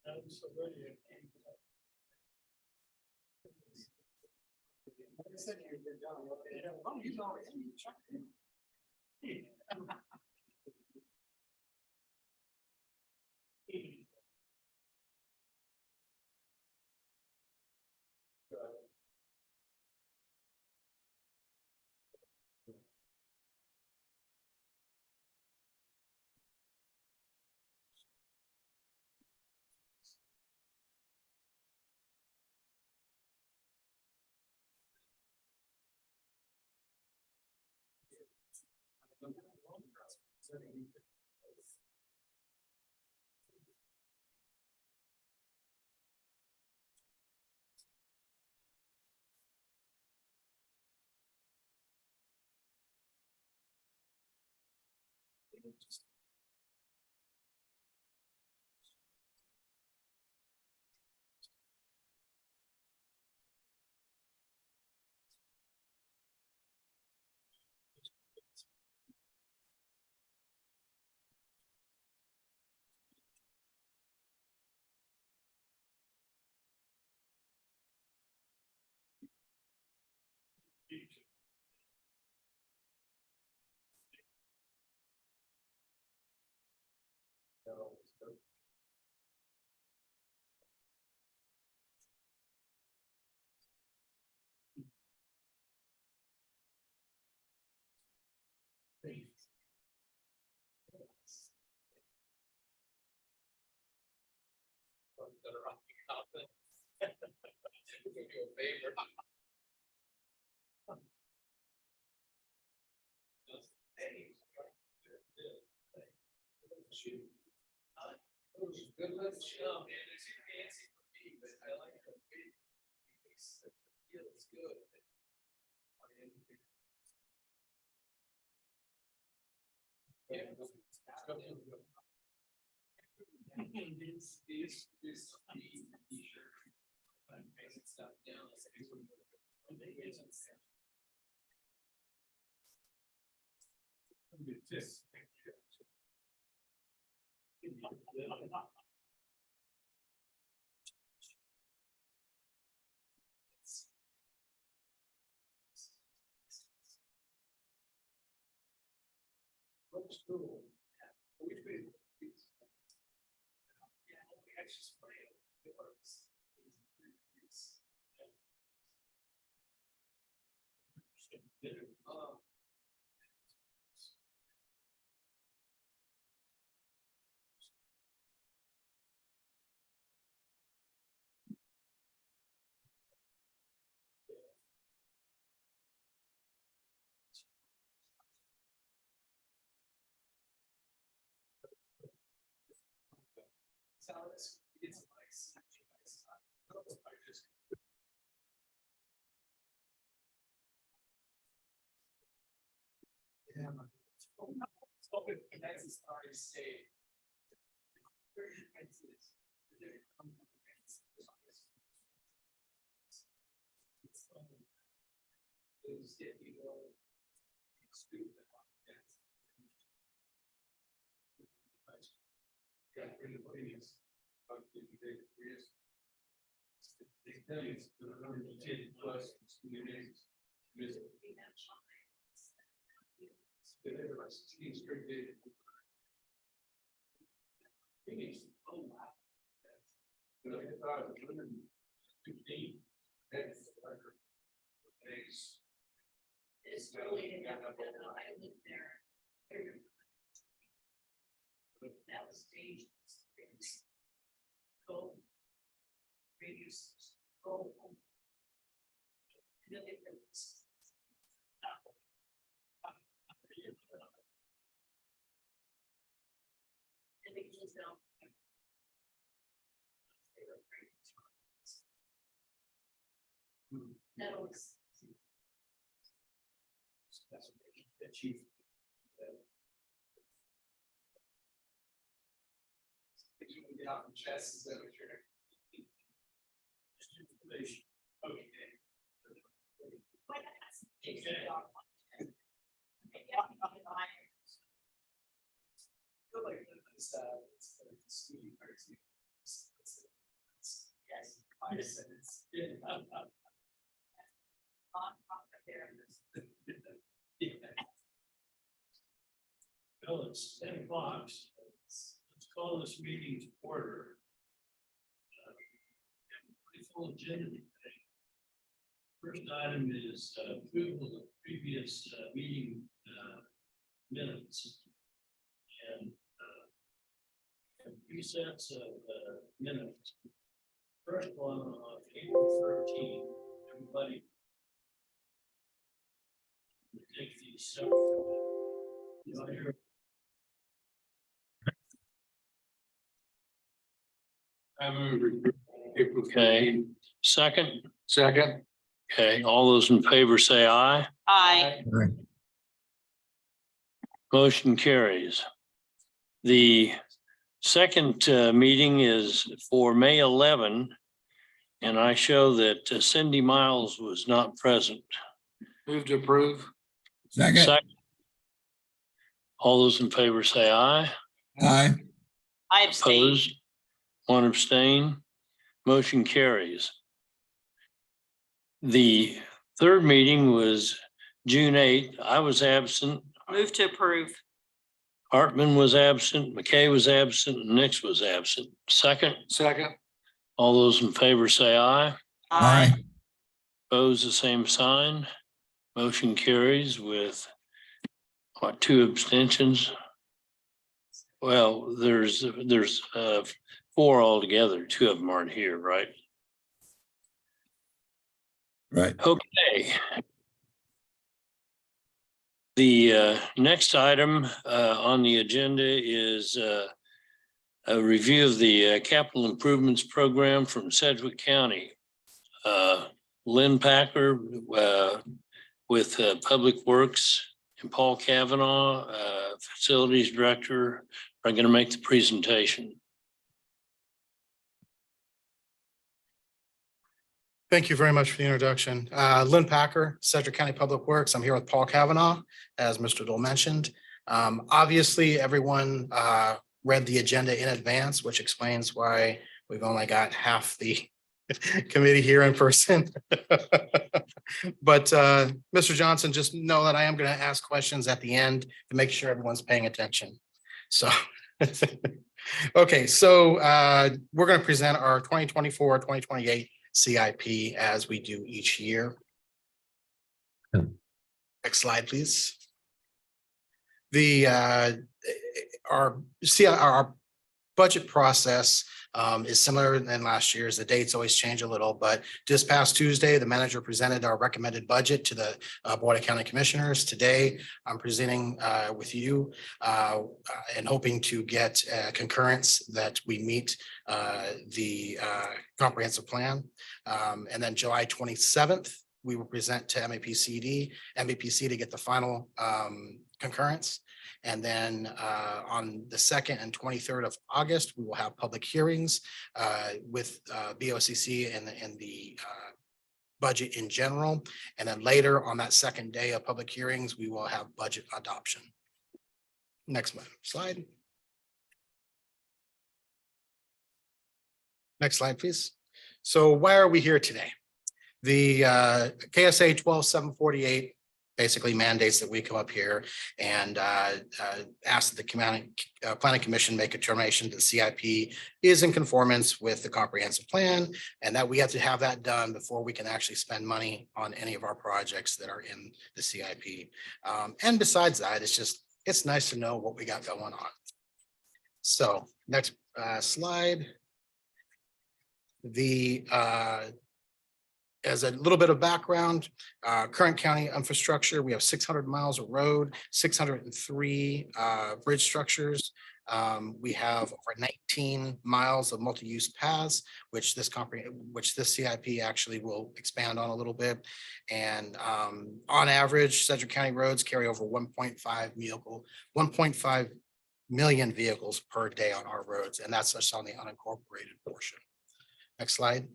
I'm so ready. I said you're done. Oh, he's already checked in. Good luck, show, man. It's too fancy for me, but I like it. It feels good. Yeah. This is the t-shirt. I'm facing stuff down. Just. Looks cool. Which way? Yeah, we actually spray it. It works. It's nice. Yeah. That's a story to say. Very expensive. Is if you go stupid. Yeah, really please. They tell you it's the 110 plus students. Oh wow. I thought it was 115. It's really, I lived there. That was dangerous. Go. Radius. Go. And then it was. And it was down. That was. The chief. Did you get out from chess? Is that what you're? Information. Okay. Feel like this, it's the student parts. It's the Yes. 5 cents. Yeah. Yeah. Well, it's 10 o'clock. Let's call this meeting to order. Pretty full agenda today. First item is approval of previous meeting minutes. And 3 sets of minutes. First one on April 13, everybody take these separate. I move. Okay, second? Second. Okay, all those in favor say aye. Aye. Motion carries. The second meeting is for May 11, and I show that Cindy Miles was not present. Move to approve. Second. All those in favor say aye. Aye. I abstain. Opposed? One abstain. Motion carries. The third meeting was June 8th. I was absent. Move to approve. Hartman was absent, McKay was absent, and Nix was absent. Second? Second. All those in favor say aye. Aye. Opposed, the same sign. Motion carries with what, 2 abstentions? Well, there's 4 altogether. 2 of them aren't here, right? Right. Okay. The next item on the agenda is a review of the capital improvements program from Sedgwick County. Lynn Packer with Public Works and Paul Kavanaugh, Facilities Director, are going to make the presentation. Thank you very much for the introduction. Lynn Packer, Sedgwick County Public Works. I'm here with Paul Kavanaugh, as Mr. Dole mentioned. Obviously, everyone read the agenda in advance, which explains why we've only got half the committee here in person. But Mr. Johnson, just know that I am going to ask questions at the end to make sure everyone's paying attention. So, okay, so we're going to present our 2024-2028 CIP as we do each year. Next slide, please. Our budget process is similar than last year's. The dates always change a little, but this past Tuesday, the manager presented our recommended budget to the Board of County Commissioners. Today, I'm presenting with you and hoping to get concurrence that we meet the comprehensive plan. And then July 27th, we will present to MAPC to get the final concurrence. And then on the 2nd and 23rd of August, we will have public hearings with BOCC and the budget in general. And then later on that second day of public hearings, we will have budget adoption. Next slide. Next slide, please. So why are we here today? The KSA 12748 basically mandates that we come up here and ask that the Planning Commission make a determination that CIP is in conformance with the comprehensive plan, and that we have to have that done before we can actually spend money on any of our projects that are in the CIP. And besides that, it's nice to know what we got going on. So next slide. As a little bit of background, current county infrastructure, we have 600 miles of road, 603 bridge structures. We have over 19 miles of multi-use paths, which this CIP actually will expand on a little bit. And on average, Sedgwick County roads carry over 1.5 million vehicles per day on our roads, and that's just on the unincorporated portion. Next slide.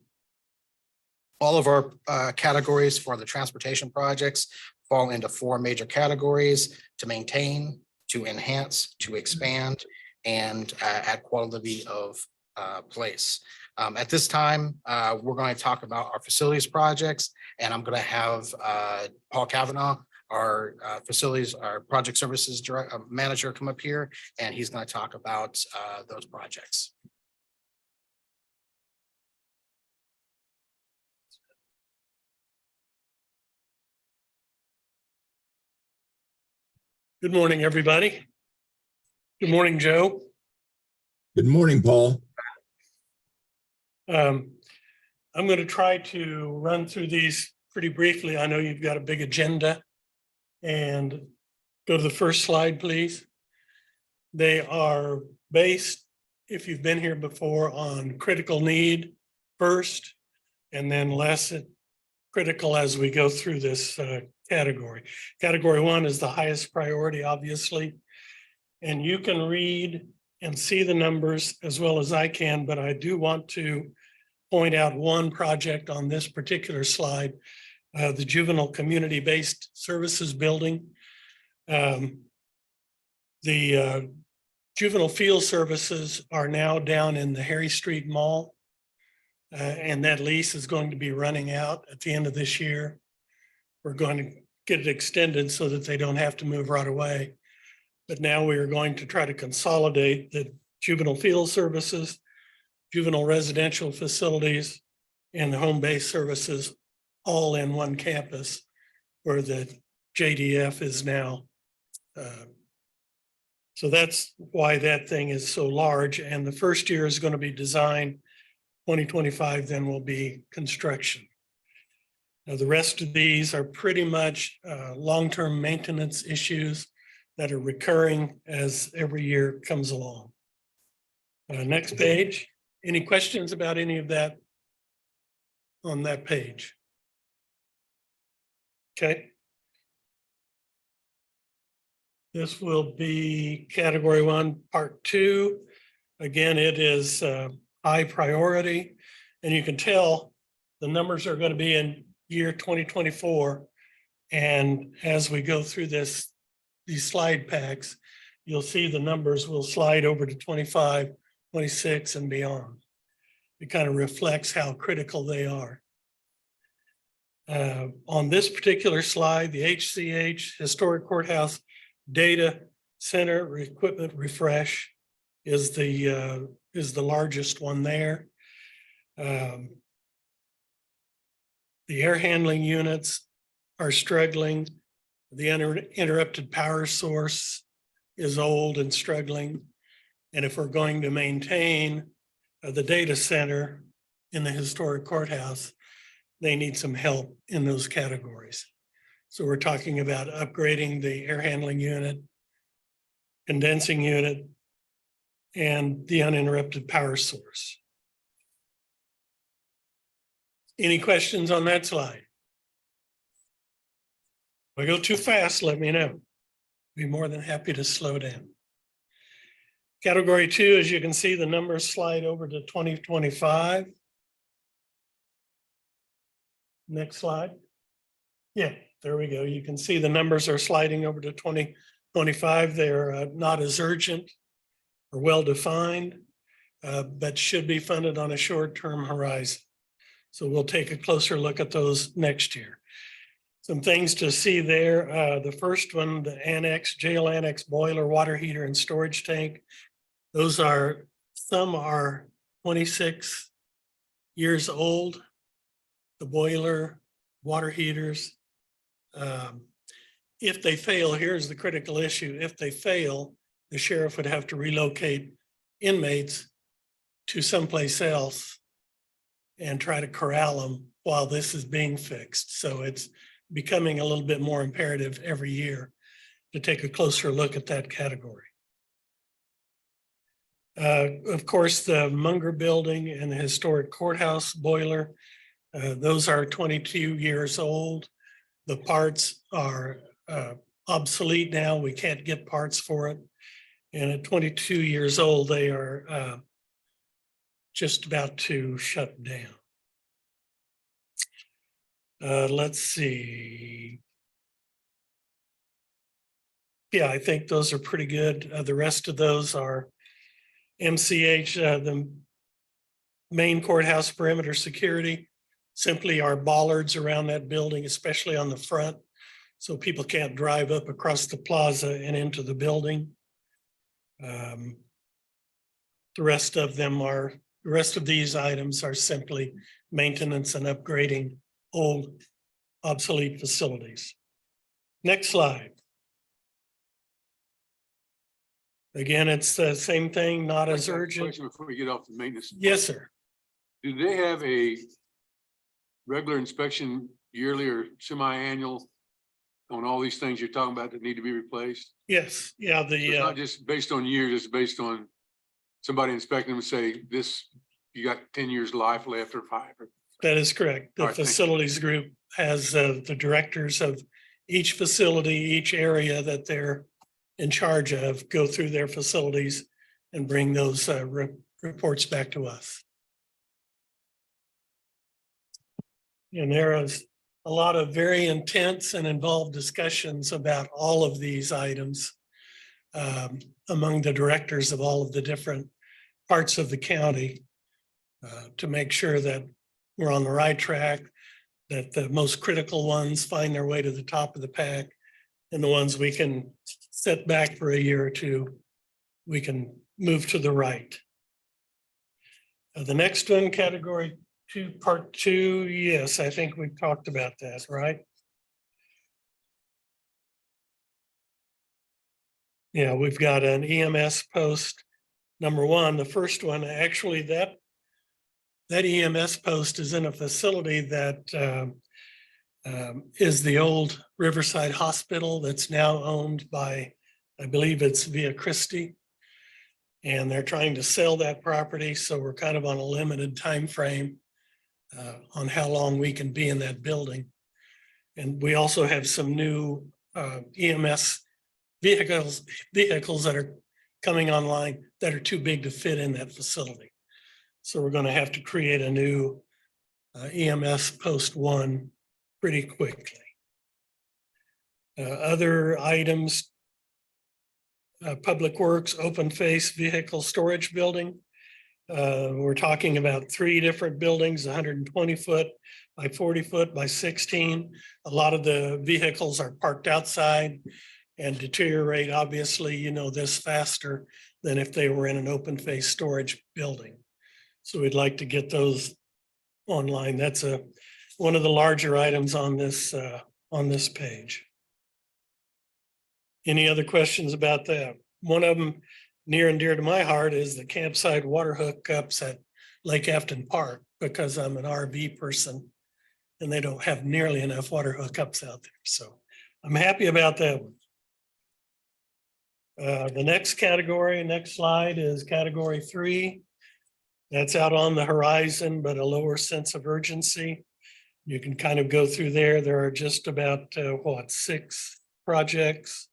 All of our categories for the transportation projects fall into 4 major categories: to maintain, to enhance, to expand, and add quality of place. At this time, we're going to talk about our facilities projects, and I'm going to have Paul Kavanaugh, our facilities, our project services manager, come up here, and he's going to talk about those projects. Good morning, everybody. Good morning, Joe. Good morning, Paul. I'm going to try to run through these pretty briefly. I know you've got a big agenda. And go to the first slide, please. They are based, if you've been here before, on critical need first, and then less critical as we go through this category. Category 1 is the highest priority, obviously. And you can read and see the numbers as well as I can, but I do want to point out one project on this particular slide, the Juvenile Community-Based Services Building. The juvenile field services are now down in the Harry Street Mall. And that lease is going to be running out at the end of this year. We're going to get it extended so that they don't have to move right away. But now we are going to try to consolidate the juvenile field services, juvenile residential facilities, and the home-based services all in one campus where the JDF is now. So that's why that thing is so large. And the first year is going to be design. 2025 then will be construction. Now, the rest of these are pretty much long-term maintenance issues that are recurring as every year comes along. Next page. Any questions about any of that on that page? Okay. This will be category 1, part 2. Again, it is high priority, and you can tell the numbers are going to be in year 2024. And as we go through these slide packs, you'll see the numbers will slide over to 25, 26 and beyond. It kind of reflects how critical they are. On this particular slide, the HCH, Historic Courthouse Data Center Equipment Refresh, is the largest one there. The air handling units are struggling. The uninterrupted power source is old and struggling. And if we're going to maintain the data center in the historic courthouse, they need some help in those categories. So we're talking about upgrading the air handling unit, condensing unit, and the uninterrupted power source. Any questions on that slide? If I go too fast, let me know. Be more than happy to slow down. Category 2, as you can see, the numbers slide over to 2025. Next slide. Yeah, there we go. You can see the numbers are sliding over to 2025. They're not as urgent or well-defined, but should be funded on a short-term horizon. So we'll take a closer look at those next year. Some things to see there. The first one, the annex, jail annex boiler, water heater, and storage tank. Those are, some are 26 years old. The boiler, water heaters. If they fail, here's the critical issue. If they fail, the sheriff would have to relocate inmates to someplace else and try to corral them while this is being fixed. So it's becoming a little bit more imperative every year to take a closer look at that category. Of course, the Munger building and the historic courthouse boiler, those are 22 years old. The parts are obsolete now. We can't get parts for it. And at 22 years old, they are just about to shut down. Let's see. Yeah, I think those are pretty good. The rest of those are MCH, the main courthouse perimeter security, simply our bollards around that building, especially on the front, so people can't drive up across the plaza and into the building. The rest of these items are simply maintenance and upgrading old obsolete facilities. Next slide. Again, it's the same thing, not as urgent. Question before we get off the maintenance. Yes, sir. Do they have a regular inspection yearly or semi-annual on all these things you're talking about that need to be replaced? Yes, yeah, So it's not just based on years, it's based on somebody inspecting them and say, this, you got 10 years life left or 5. that is correct. The All right, thank you. facilities group has the directors of each facility, each area that they're in charge of, go through their facilities and bring those reports back to us. And there is a lot of very intense and involved discussions about all of these items among the directors of all of the different parts of the county to make sure that we're on the right track, that the most critical ones find their way to the top of the pack, and the ones we can set back for a year or two, we can move to the right. The next one, category 2, part 2, yes, I think we've talked about that, right? Yeah, we've got an EMS post. Number 1, the first one, actually that EMS post is in a facility that is the old Riverside Hospital that's now owned by, I believe it's Via Christi. And they're trying to sell that property, so we're kind of on a limited time frame on how long we can be in that building. And we also have some new EMS vehicles that are coming online that are too big to fit in that facility. So we're going to have to create a new EMS post 1 pretty quickly. Other items, Public Works open face vehicle storage building. We're talking about 3 different buildings, 120 foot by 40 foot by 16. A lot of the vehicles are parked outside and deteriorate, obviously, this faster than if they were in an open face storage building. So we'd like to get those online. That's one of the larger items on this page. Any other questions about that? One of them near and dear to my heart is the campsite water hookups at Lake Afton Park, because I'm an RV person and they don't have nearly enough water hookups out there. So I'm happy about that one. The next category, next slide, is category 3. That's out on the horizon, but a lower sense of urgency. You can kind of go through there. There are just about 6 projects.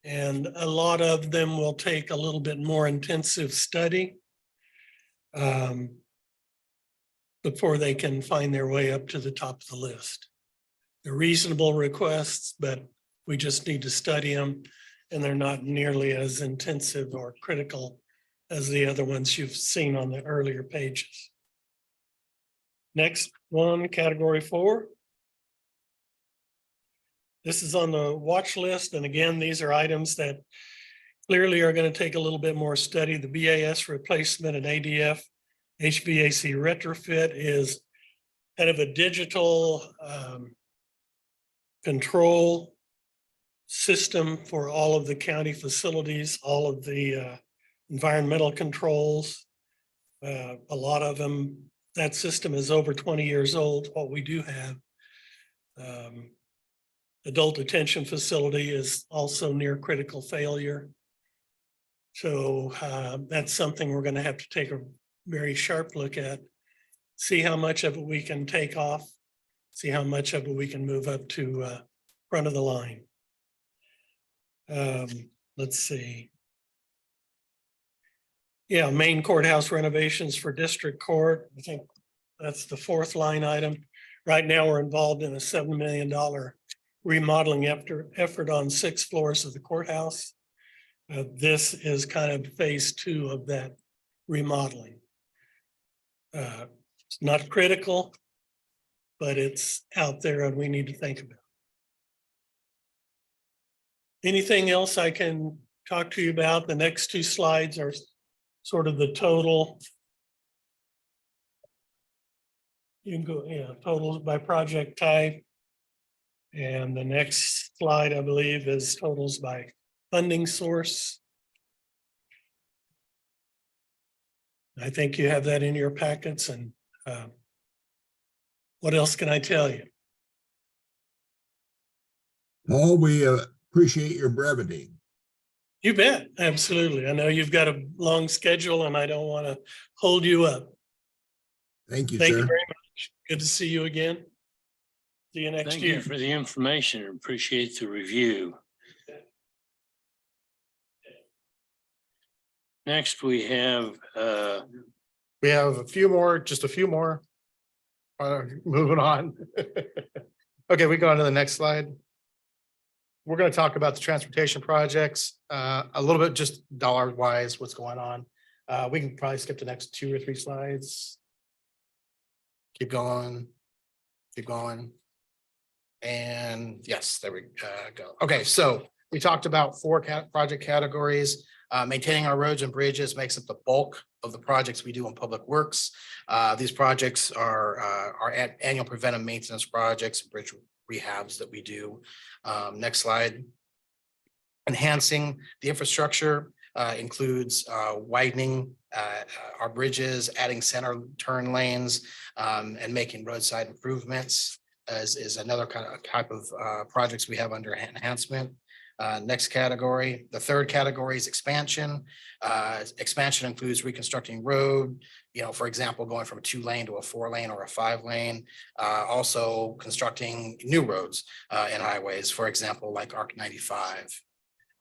And a lot of them will take a little bit more intensive study before they can find their way up to the top of the list. They're reasonable requests, but we just need to study them, and they're not nearly as intensive or critical as the other ones you've seen on the earlier pages. Next one, category 4. This is on the watch list. And again, these are items that clearly are going to take a little bit more study. The BAS replacement and ADF HVAC retrofit is kind of a digital control system for all of the county facilities, all of the environmental controls. A lot of them, that system is over 20 years old. What we do have. Adult detention facility is also near critical failure. So that's something we're going to have to take a very sharp look at, see how much of it we can take off, see how much of it we can move up to front of the line. Let's see. Yeah, main courthouse renovations for district court. I think that's the 4th line item. Right now, we're involved in a $7 million remodeling effort on 6 floors of the courthouse. This is kind of phase 2 of that remodeling. It's not critical, but it's out there and we need to think about it. Anything else I can talk to you about? The next two slides are sort of the total. You can go, yeah, totals by project type. And the next slide, I believe, is totals by funding source. I think you have that in your packets, and what else can I tell you? Paul, we appreciate your brevity. You bet, absolutely. I know you've got a long schedule and I don't want to hold you up. Thank you, Thank you sir. very much. Good to see you again. See you next Thank year. you for the information. Appreciate the review. Next, we have We have a few more, just a few more. Moving on. Okay, we go on to the next slide. We're going to talk about the transportation projects, a little bit just dollar wise, what's going on. We can probably skip the next 2 or 3 slides. Keep going. Keep going. And yes, there we go. Okay, so we talked about 4 project categories. Maintaining our roads and bridges makes up the bulk of the projects we do in public works. These projects are our annual preventive maintenance projects, bridge rehabs that we do. Next slide. Enhancing the infrastructure includes widening our bridges, adding center turn lanes, and making roadside improvements is another type of projects we have under enhancement. Next category, the third category is expansion. Expansion includes reconstructing road, for example, going from a 2-lane to a 4-lane or a 5-lane. Also constructing new roads and highways, for example, like ARC 95.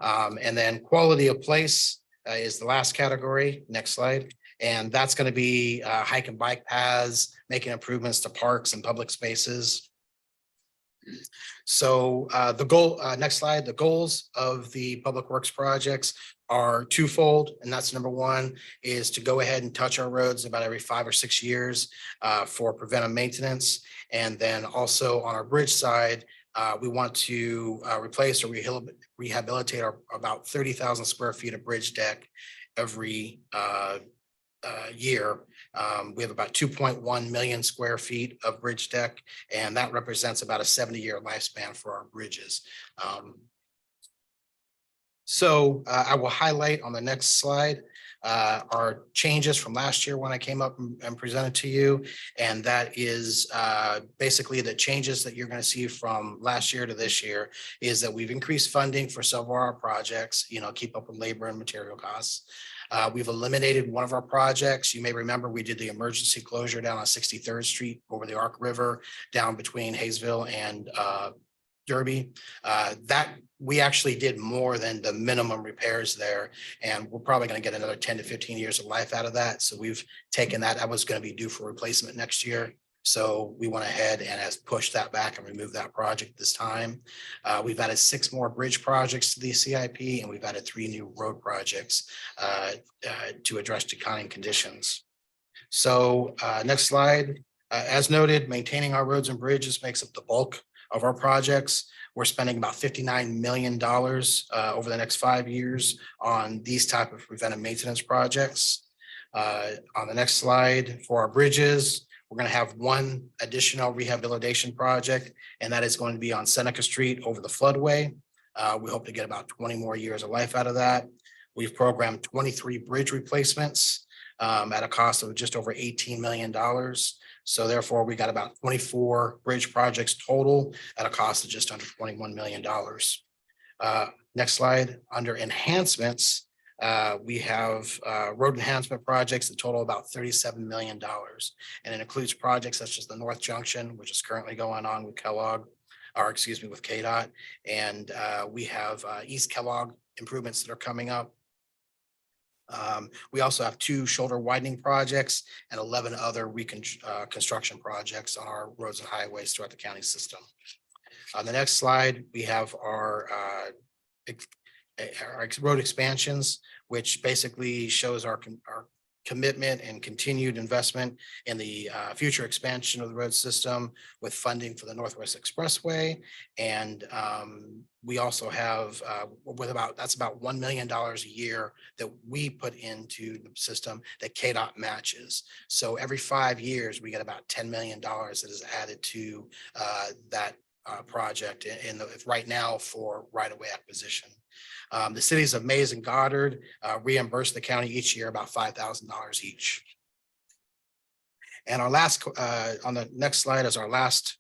And then quality of place is the last category. Next slide. And that's going to be hike and bike paths, making improvements to parks and public spaces. So the goal, next slide, the goals of the public works projects are twofold. And that's number 1 is to go ahead and touch our roads about every 5 or 6 years for preventive maintenance. And then also on our bridge side, we want to replace or rehabilitate our about 30,000 square feet of bridge deck every year. We have about 2.1 million square feet of bridge deck, and that represents about a 70-year lifespan for our bridges. So I will highlight on the next slide our changes from last year when I came up and presented to you. And that is basically the changes that you're going to see from last year to this year is that we've increased funding for several of our projects, keep up with labor and material costs. We've eliminated one of our projects. You may remember we did the emergency closure down on 63rd Street over the Ark River, down between Hayesville and Derby. That we actually did more than the minimum repairs there, and we're probably going to get another 10 to 15 years of life out of that. So we've taken that. That was going to be due for replacement next year. So we went ahead and has pushed that back and removed that project this time. We've added 6 more bridge projects to the CIP, and we've added 3 new road projects to address declining conditions. So next slide. As noted, maintaining our roads and bridges makes up the bulk of our projects. We're spending about $59 million over the next 5 years on these type of preventive maintenance projects. On the next slide, for our bridges, we're going to have 1 additional rehabilitation project, and that is going to be on Seneca Street over the floodway. We hope to get about 20 more years of life out of that. We've programmed 23 bridge replacements at a cost of just over $18 million. So therefore, we got about 24 bridge projects total at a cost of just under $21 million. Next slide, under enhancements, we have road enhancement projects that total about $37 million. And it includes projects such as the North Junction, which is currently going on with Kellogg, or excuse me, with KDOT. And we have East Kellogg improvements that are coming up. We also have 2 shoulder widening projects and 11 other construction projects on our roads and highways throughout the county system. On the next slide, we have our road expansions, which basically shows our commitment and continued investment in the future expansion of the road system with funding for the Northwest Expressway. And we also have that's about $1 million a year that we put into the system that KDOT matches. So every 5 years, we get about $10 million that is added to that project right now for right-of-way acquisition. The cities of Mays and Goddard reimburse the county each year about $5,000 each. And our last, on the next slide is our last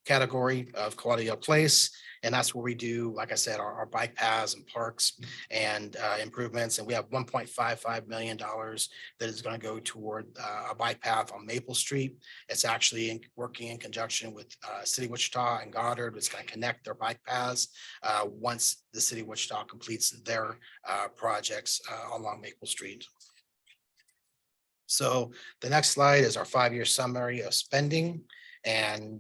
category of quality of place. And that's where we do, like I said, our bike paths and parks and improvements. And we have $1.55 million that is going to go toward a bike path on Maple Street. It's actually working in conjunction with City of Wichita and Goddard. It's going to connect their bike paths once the City of Wichita completes their projects along Maple Street. So the next slide is our 5-year summary of spending, and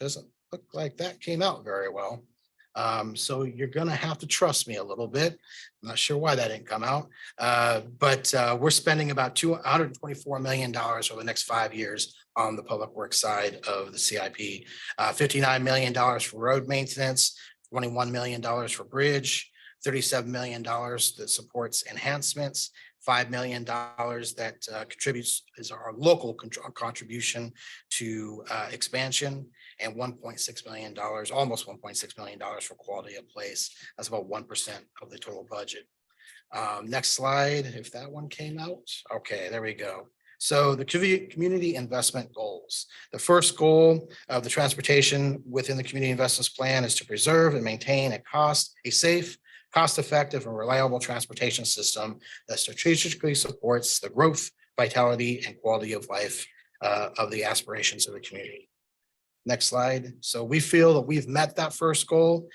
doesn't look like that came out very well. So you're gonna have to trust me a little bit. I'm not sure why that didn't come out. But we're spending about $224 million over the next 5 years on the public works side of the CIP. $59 million for road maintenance, $21 million for bridge, $37 million that supports enhancements, $5 million that contributes is our local contribution to expansion, and $1.6 million, almost $1.6 million for quality of place. That's about 1% of the total budget. Next slide, if that one came out. Okay, there we go. So the community investment goals. The first goal of the transportation within the community investments plan is to preserve and maintain a safe, cost-effective and reliable transportation system that strategically supports the growth, vitality, and quality of life of the aspirations of the community. Next slide. So we feel that we've met that first goal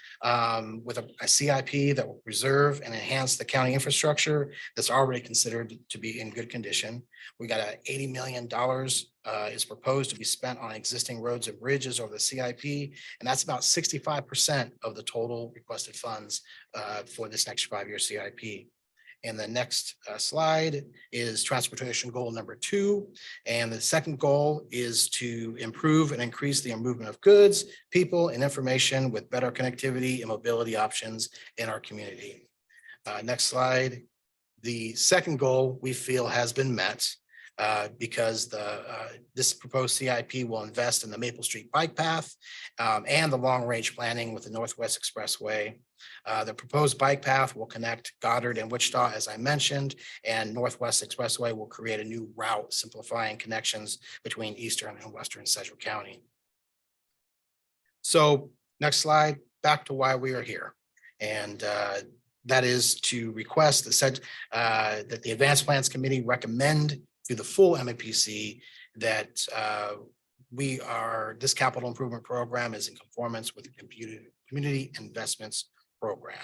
with a CIP that will preserve and enhance the county infrastructure that's already considered to be in good condition. We got $80 million is proposed to be spent on existing roads and bridges over the CIP, and that's about 65% of the total requested funds for this next 5-year CIP. And the next slide is transportation goal number 2. And the second goal is to improve and increase the movement of goods, people, and information with better connectivity and mobility options in our community. Next slide. The second goal we feel has been met because this proposed CIP will invest in the Maple Street bike path and the long range planning with the Northwest Expressway. The proposed bike path will connect Goddard and Wichita, as I mentioned, and Northwest Expressway will create a new route simplifying connections between Eastern and Western Sedgwick County. So next slide, back to why we are here. And that is to request that the Advanced Plans Committee recommend to the full MAPC that this capital improvement program is in conformance with the community investments program.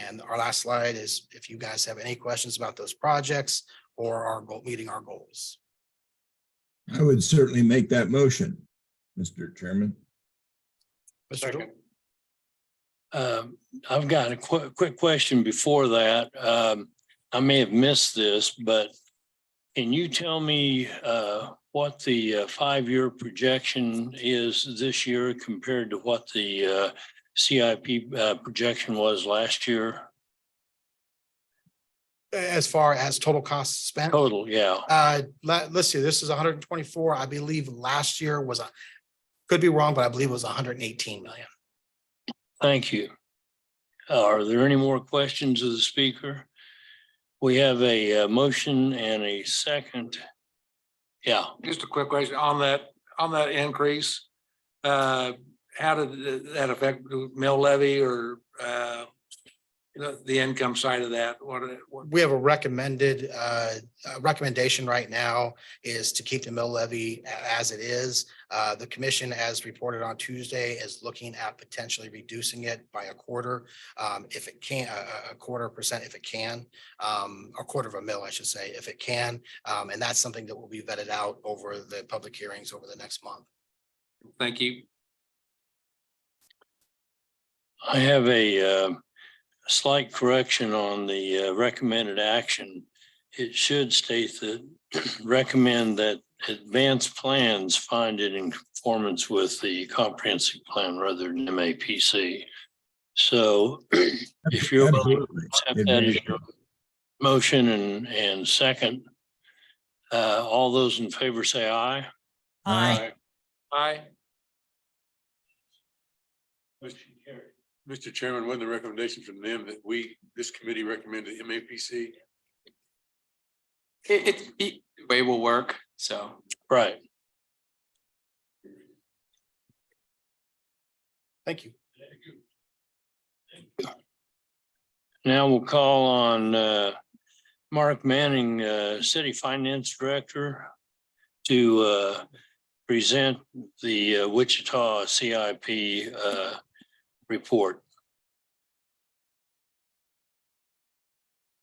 And our last slide is if you guys have any questions about those projects or meeting our goals. I would certainly make that motion, Mr. Chairman. Mr. Joe? I've got a quick question before that. I may have missed this, but can you tell me what the 5-year projection is this year compared to what the CIP projection was last year? As far as total costs spent? Total, yeah. Let's see, this is 124. I believe last year was could be wrong, but I believe it was 118 million. Thank you. Are there any more questions of the speaker? We have a motion and a second. Yeah. Just a quick question on that increase. How did that affect the mill levy or the income side of that? We have a recommendation right now is to keep the mill levy as it is. The commission, as reported on Tuesday, is looking at potentially reducing it by a quarter, if it can, a 1/4% if it can, a quarter of a mil, I should say, if it can. And that's something that will be vetted out over the public hearings over the next month. Thank you. I have slight correction on the recommended action. It should state that recommend that advanced plans find it in conformance with the comprehensive plan rather than MAPC. So if you're willing to Absolutely. accept that as your motion and second, all those in favor say aye. Aye. Aye. Mr. Chairman, one of the recommendations from them that this committee recommended MAPC. The way will work, so. Right. Thank you. Now we'll call on Mark Manning, City Finance Director, to present the Wichita CIP report.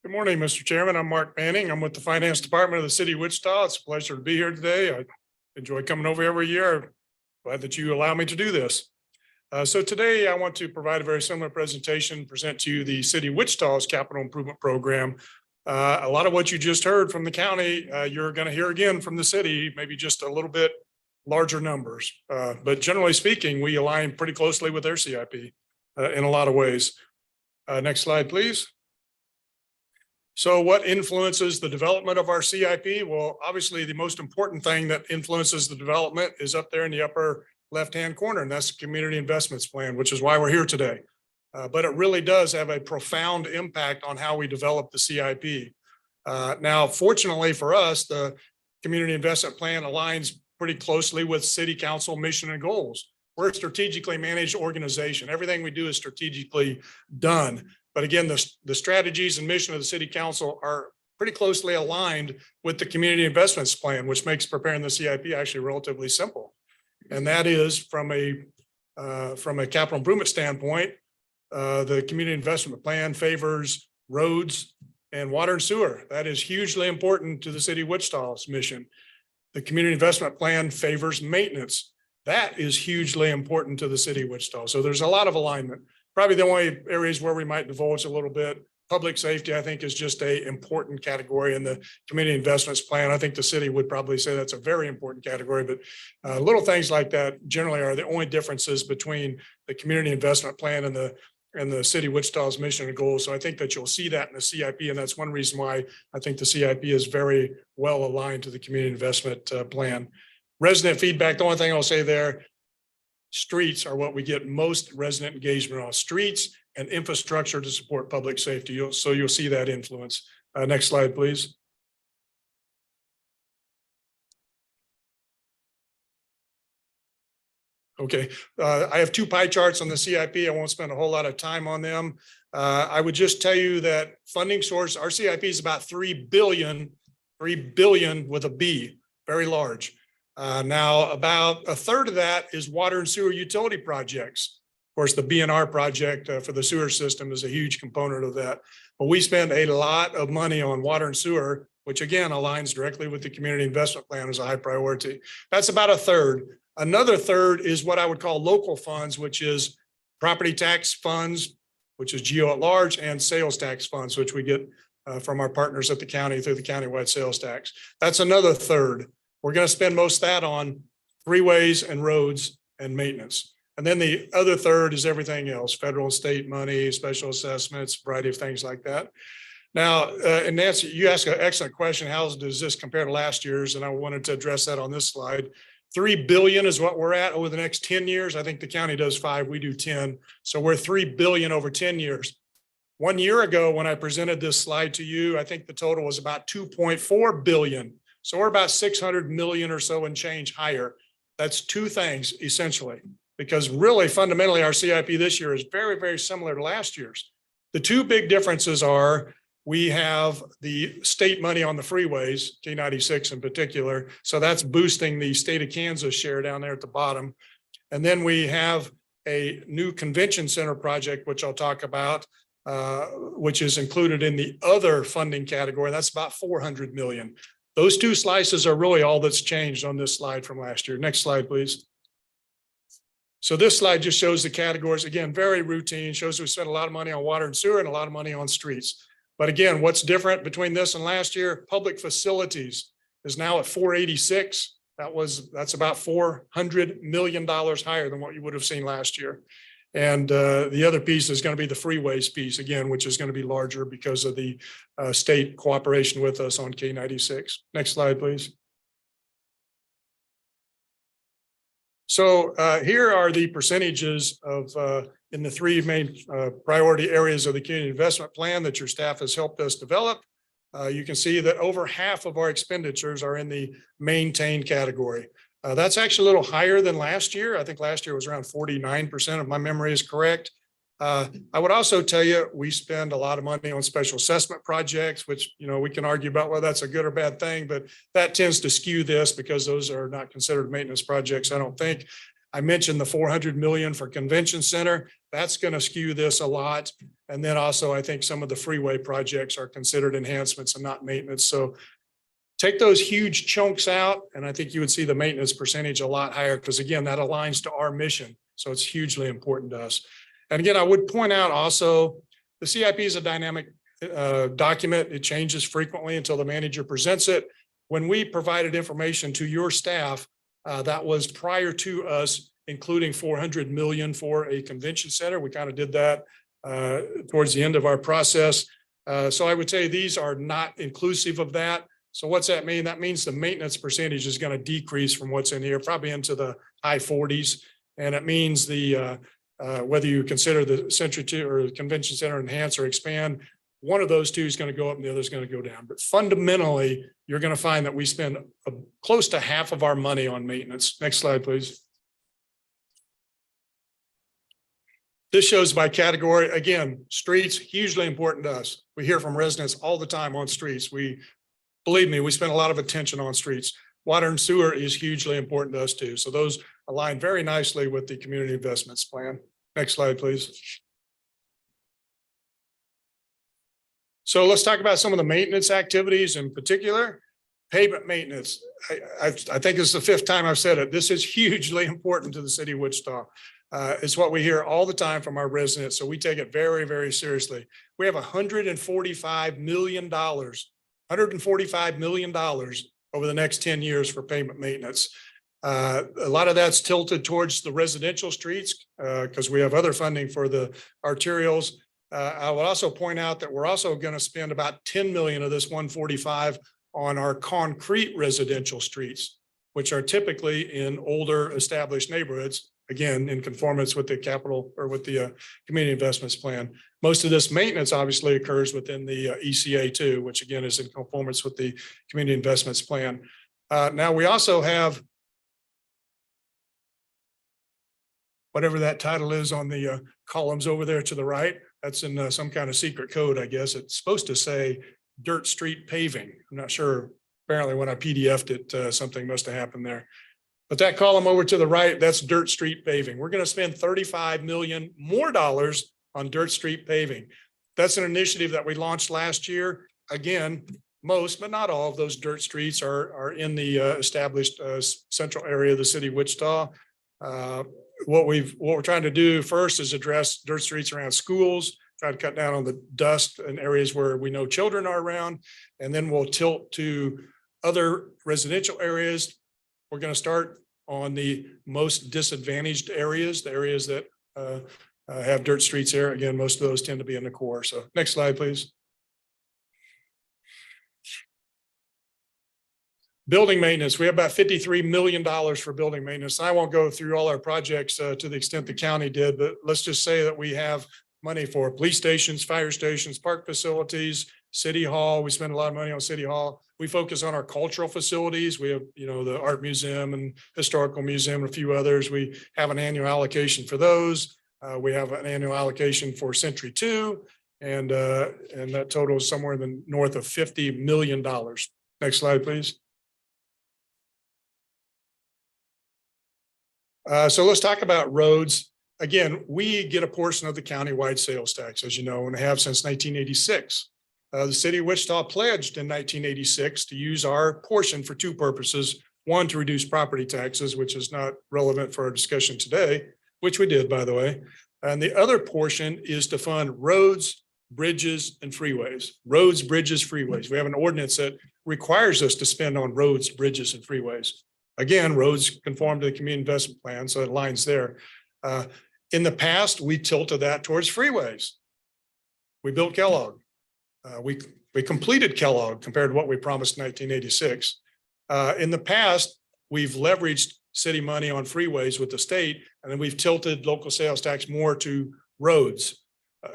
Good morning, Mr. Chairman. I'm Mark Manning. I'm with the Finance Department of the City of Wichita. It's a pleasure to be here today. I enjoy coming over every year. Glad that you allow me to do this. So today I want to provide a very similar presentation, present to you the City of Wichita's capital improvement program. A lot of what you just heard from the county, you're going to hear again from the city, maybe just a little bit larger numbers. But generally speaking, we align pretty closely with their CIP in a lot of ways. Next slide, please. So what influences the development of our CIP? Well, obviously, the most important thing that influences the development is up there in the upper left-hand corner, and that's the Community Investments Plan, which is why we're here today. But it really does have a profound impact on how we develop the CIP. Now, fortunately for us, the Community Investment Plan aligns pretty closely with City Council mission and goals. We're a strategically managed organization. Everything we do is strategically done. But again, the strategies and mission of the City Council are pretty closely aligned with the Community Investments Plan, which makes preparing the CIP actually relatively simple. And that is from a capital improvement standpoint, the Community Investment Plan favors roads and water and sewer. That is hugely important to the City of Wichita's mission. The Community Investment Plan favors maintenance. That is hugely important to the City of Wichita. So there's a lot of alignment. Probably the only areas where we might divulge a little bit, public safety, I think, is just a important category in the Community Investments Plan. I think the city would probably say that's a very important category, but little things like that generally are the only differences between the Community Investment Plan and the City of Wichita's mission and goals. So I think that you'll see that in the CIP, and that's one reason why I think the CIP is very well aligned to the Community Investment Plan. Resident feedback, the only thing I'll say there, streets are what we get most resident engagement on, streets and infrastructure to support public safety. So you'll see that influence. Next slide, please. Okay, I have two pie charts on the CIP. I won't spend a whole lot of time on them. I would just tell you that funding source, our CIP is about 3 billion with a B, very large. Now, about a third of that is water and sewer utility projects. Of course, the BNR project for the sewer system is a huge component of that. But we spend a lot of money on water and sewer, which again aligns directly with the Community Investment Plan as a high priority. That's about a third. Another third is what I would call local funds, which is property tax funds, which is GO at large, and sales tax funds, which we get from our partners at the county through the countywide sales tax. That's another third. We're going to spend most of that on freeways and roads and maintenance. And then the other third is everything else, federal and state money, special assessments, variety of things like that. Now, and Nancy, you asked an excellent question. How does this compare to last year's? And I wanted to address that on this slide. 3 billion is what we're at over the next 10 years. I think the county does 5, we do 10. So we're 3 billion over 10 years. 1 year ago, when I presented this slide to you, I think the total was about 2.4 billion. So we're about 600 million or so and change higher. That's two things essentially, because really fundamentally our CIP this year is very, very similar to last year's. The two big differences are we have the state money on the freeways, K96 in particular. So that's boosting the state of Kansas share down there at the bottom. And then we have a new convention center project, which I'll talk about, which is included in the other funding category. That's about 400 million. Those two slices are really all that's changed on this slide from last year. Next slide, please. So this slide just shows the categories. Again, very routine, shows we spent a lot of money on water and sewer and a lot of money on streets. But again, what's different between this and last year? Public facilities is now at 486. That's about $400 million higher than what you would have seen last year. And the other piece is going to be the freeways piece again, which is going to be larger because of the state cooperation with us on K96. Next slide, please. So here are the percentages of in the three main priority areas of the community investment plan that your staff has helped us develop. You can see that over half of our expenditures are in the maintain category. That's actually a little higher than last year. I think last year was around 49%, if my memory is correct. I would also tell you, we spend a lot of money on special assessment projects, which, you know, we can argue about whether that's a good or bad thing, but that tends to skew this because those are not considered maintenance projects, I don't think. I mentioned the 400 million for convention center. That's going to skew this a lot. And then also, I think some of the freeway projects are considered enhancements and not maintenance. So take those huge chunks out, and I think you would see the maintenance percentage a lot higher because, again, that aligns to our mission. So it's hugely important to us. And again, I would point out also, the CIP is a dynamic document. It changes frequently until the manager presents it. When we provided information to your staff, that was prior to us including 400 million for a convention center. We kind of did that towards the end of our process. So I would say these are not inclusive of that. So what's that mean? That means the maintenance percentage is going to decrease from what's in here, probably into the high 40s. And it means the whether you consider the Century 2 or the Convention Center enhance or expand, one of those two is going to go up and the other is going to go down. But fundamentally, you're going to find that we spend close to half of our money on maintenance. Next slide, please. This shows by category. Again, streets, hugely important to us. We hear from residents all the time on streets. Believe me, we spend a lot of attention on streets. Water and sewer is hugely important to us too. So those align very nicely with the community investments plan. Next slide, please. So let's talk about some of the maintenance activities, in particular, pavement maintenance. I think it's the fifth time I've said it. This is hugely important to the city of Wichita. It's what we hear all the time from our residents. So we take it very, very seriously. We have $145 million over the next 10 years for pavement maintenance. A lot of that's tilted towards the residential streets because we have other funding for the arterials. I would also point out that we're also going to spend about 10 million of this 145 on our concrete residential streets, which are typically in older established neighborhoods, again, in conformance with the capital or with the community investments plan. Most of this maintenance obviously occurs within the ECA too, which again is in conformance with the community investments plan. Now we also have whatever that title is on the columns over there to the right. That's in some kind of secret code, I guess. It's supposed to say dirt street paving. I'm not sure. Apparently when I PDF'd it, something must have happened there. But that column over to the right, that's dirt street paving. We're going to spend $35 million more on dirt street paving. That's an initiative that we launched last year. Again, most, but not all of those dirt streets are in the established central area of the city of Wichita. What we're trying to do first is address dirt streets around schools, try to cut down on the dust in areas where we know children are around, and then we'll tilt to other residential areas. We're going to start on the most disadvantaged areas, the areas that have dirt streets there. Again, most of those tend to be in the core. So next slide, please. Building maintenance, we have about $53 million for building maintenance. I won't go through all our projects to the extent the county did, but let's just say that we have money for police stations, fire stations, park facilities, city hall. We spend a lot of money on city hall. We focus on our cultural facilities. We have, you know, the art museum and historical museum, and a few others. We have an annual allocation for those. We have an annual allocation for Century 2, and that total is somewhere in the north of $50 million. Next slide, please. So let's talk about roads. Again, we get a portion of the countywide sales tax, as you know, and have since 1986. The city of Wichita pledged in 1986 to use our portion for two purposes. One, to reduce property taxes, which is not relevant for our discussion today, which we did, by the way. And the other portion is to fund roads, bridges, and freeways. Roads, bridges, freeways. We have an ordinance that requires us to spend on roads, bridges, and freeways. Again, roads conform to the community investment plan, so it lines there. In the past, we tilted that towards freeways. We built Kellogg. We completed Kellogg compared to what we promised in 1986. In the past, we've leveraged city money on freeways with the state, and then we've tilted local sales tax more to roads.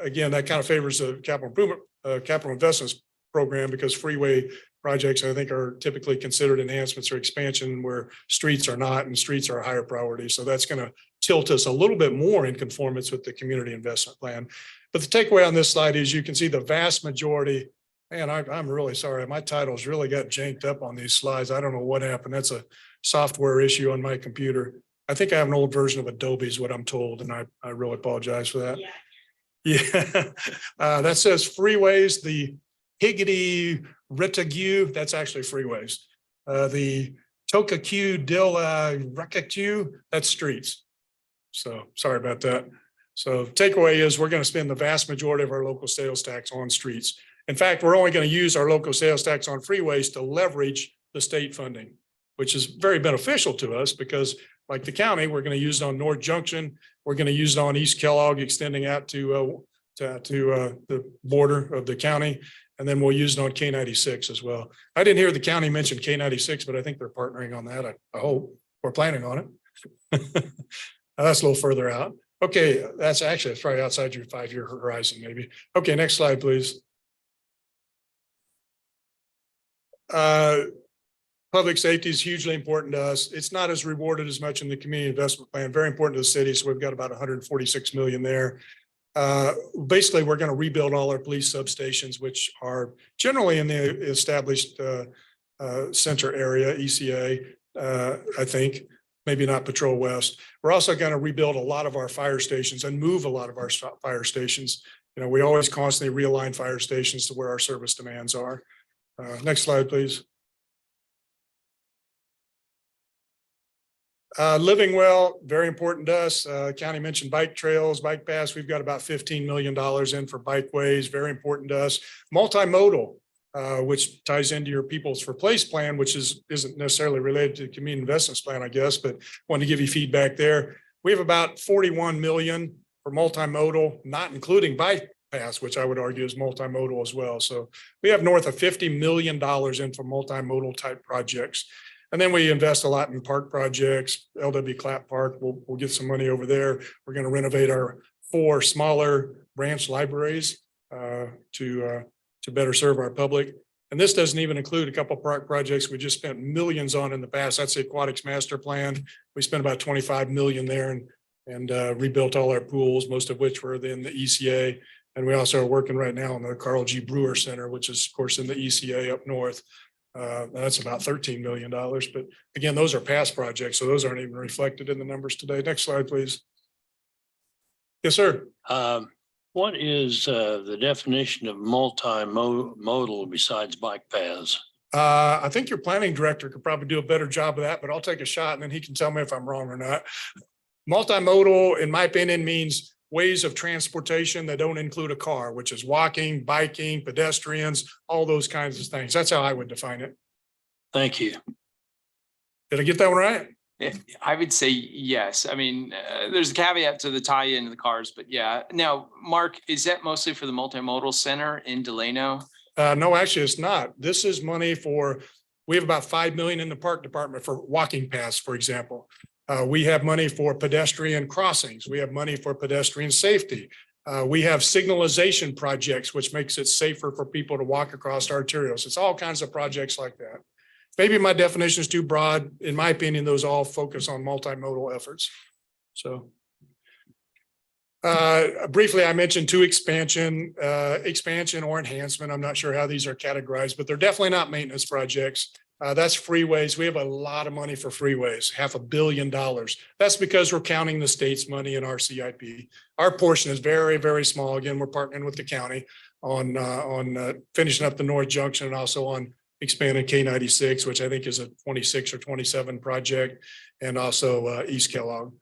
Again, that kind of favors the capital improvement, capital investments program, because freeway projects, I think, are typically considered enhancements or expansion where streets are not, and streets are a higher priority. So that's going to tilt us a little bit more in conformance with the community investment plan. But the takeaway on this slide is you can see the vast majority. Man, I'm really sorry. My titles really got janked up on these slides. I don't know what happened. That's a software issue on my computer. I think I have an old version of Adobe is what I'm told, and I really apologize for that. Yeah, that says freeways, the Higgity Ritagu, that's actually freeways. The Tokaku Dilla Rakaku, that's streets. So sorry about that. So takeaway is we're going to spend the vast majority of our local sales tax on streets. In fact, we're only going to use our local sales tax on freeways to leverage the state funding, which is very beneficial to us because, like the county, we're going to use it on North Junction. We're going to use it on East Kellogg, extending out to the border of the county. And then we'll use it on K-96 as well. I didn't hear the county mention K-96, but I think they're partnering on that. I hope we're planning on it. That's a little further out. Okay, that's actually probably outside your 5-year horizon, maybe. Okay, next slide, please. Public safety is hugely important to us. It's not as rewarded as much in the community investment plan, very important to the city. So we've got about 146 million there. Basically, we're going to rebuild all our police substations, which are generally in the established center area, ECA, I think, maybe not Patrol West. We're also going to rebuild a lot of our fire stations and move a lot of our fire stations. You know, we always constantly realign fire stations to where our service demands are. Next slide, please. Living well, very important to us. County mentioned bike trails, bike paths. We've got about $15 million in for bikeways, very important to us. Multimodal, which ties into your Peoples for Place plan, which isn't necessarily related to the community investments plan, I guess, but wanted to give you feedback there. We have about 41 million for multimodal, not including bike paths, which I would argue is multimodal as well. So we have north of $50 million in for multimodal type projects. And then we invest a lot in park projects, LW Clapp Park. We'll get some money over there. We're going to renovate our 4 smaller branch libraries to better serve our public. And this doesn't even include a couple of park projects we just spent millions on in the past. That's the aquatics master plan. We spent about 25 million there and rebuilt all our pools, most of which were in the ECA. And we also are working right now on the Carl G. Brewer Center, which is of course in the ECA up north. That's about $13 million. But again, those are past projects, so those aren't even reflected in the numbers today. Next slide, please. Yes, sir. What is the definition of multimodal besides bike paths? I think your planning director could probably do a better job of that, but I'll take a shot and then he can tell me if I'm wrong or not. Multimodal, in my opinion, means ways of transportation that don't include a car, which is walking, biking, pedestrians, all those kinds of things. That's how I would define it. Thank you. Did I get that one right? I would say yes. I mean, there's a caveat to the tie-in of the cars, but yeah. Now, Mark, is that mostly for the multimodal center in Delano? No, actually, it's not. This is money we have about 5 million in the park department for walking paths, for example. We have money for pedestrian crossings. We have money for pedestrian safety. We have signalization projects, which makes it safer for people to walk across arterials. It's all kinds of projects like that. Maybe my definition is too broad. In my opinion, those all focus on multimodal efforts. So briefly, I mentioned 2 expansion or enhancement. I'm not sure how these are categorized, but they're definitely not maintenance projects. That's freeways. We have a lot of money for freeways, $500 million. That's because we're counting the state's money in our CIP. Our portion is very, very small. Again, we're partnering with the county on finishing up the North Junction and also on expanding K-96, which I think is a 26 or 27 project, and also East Kellogg.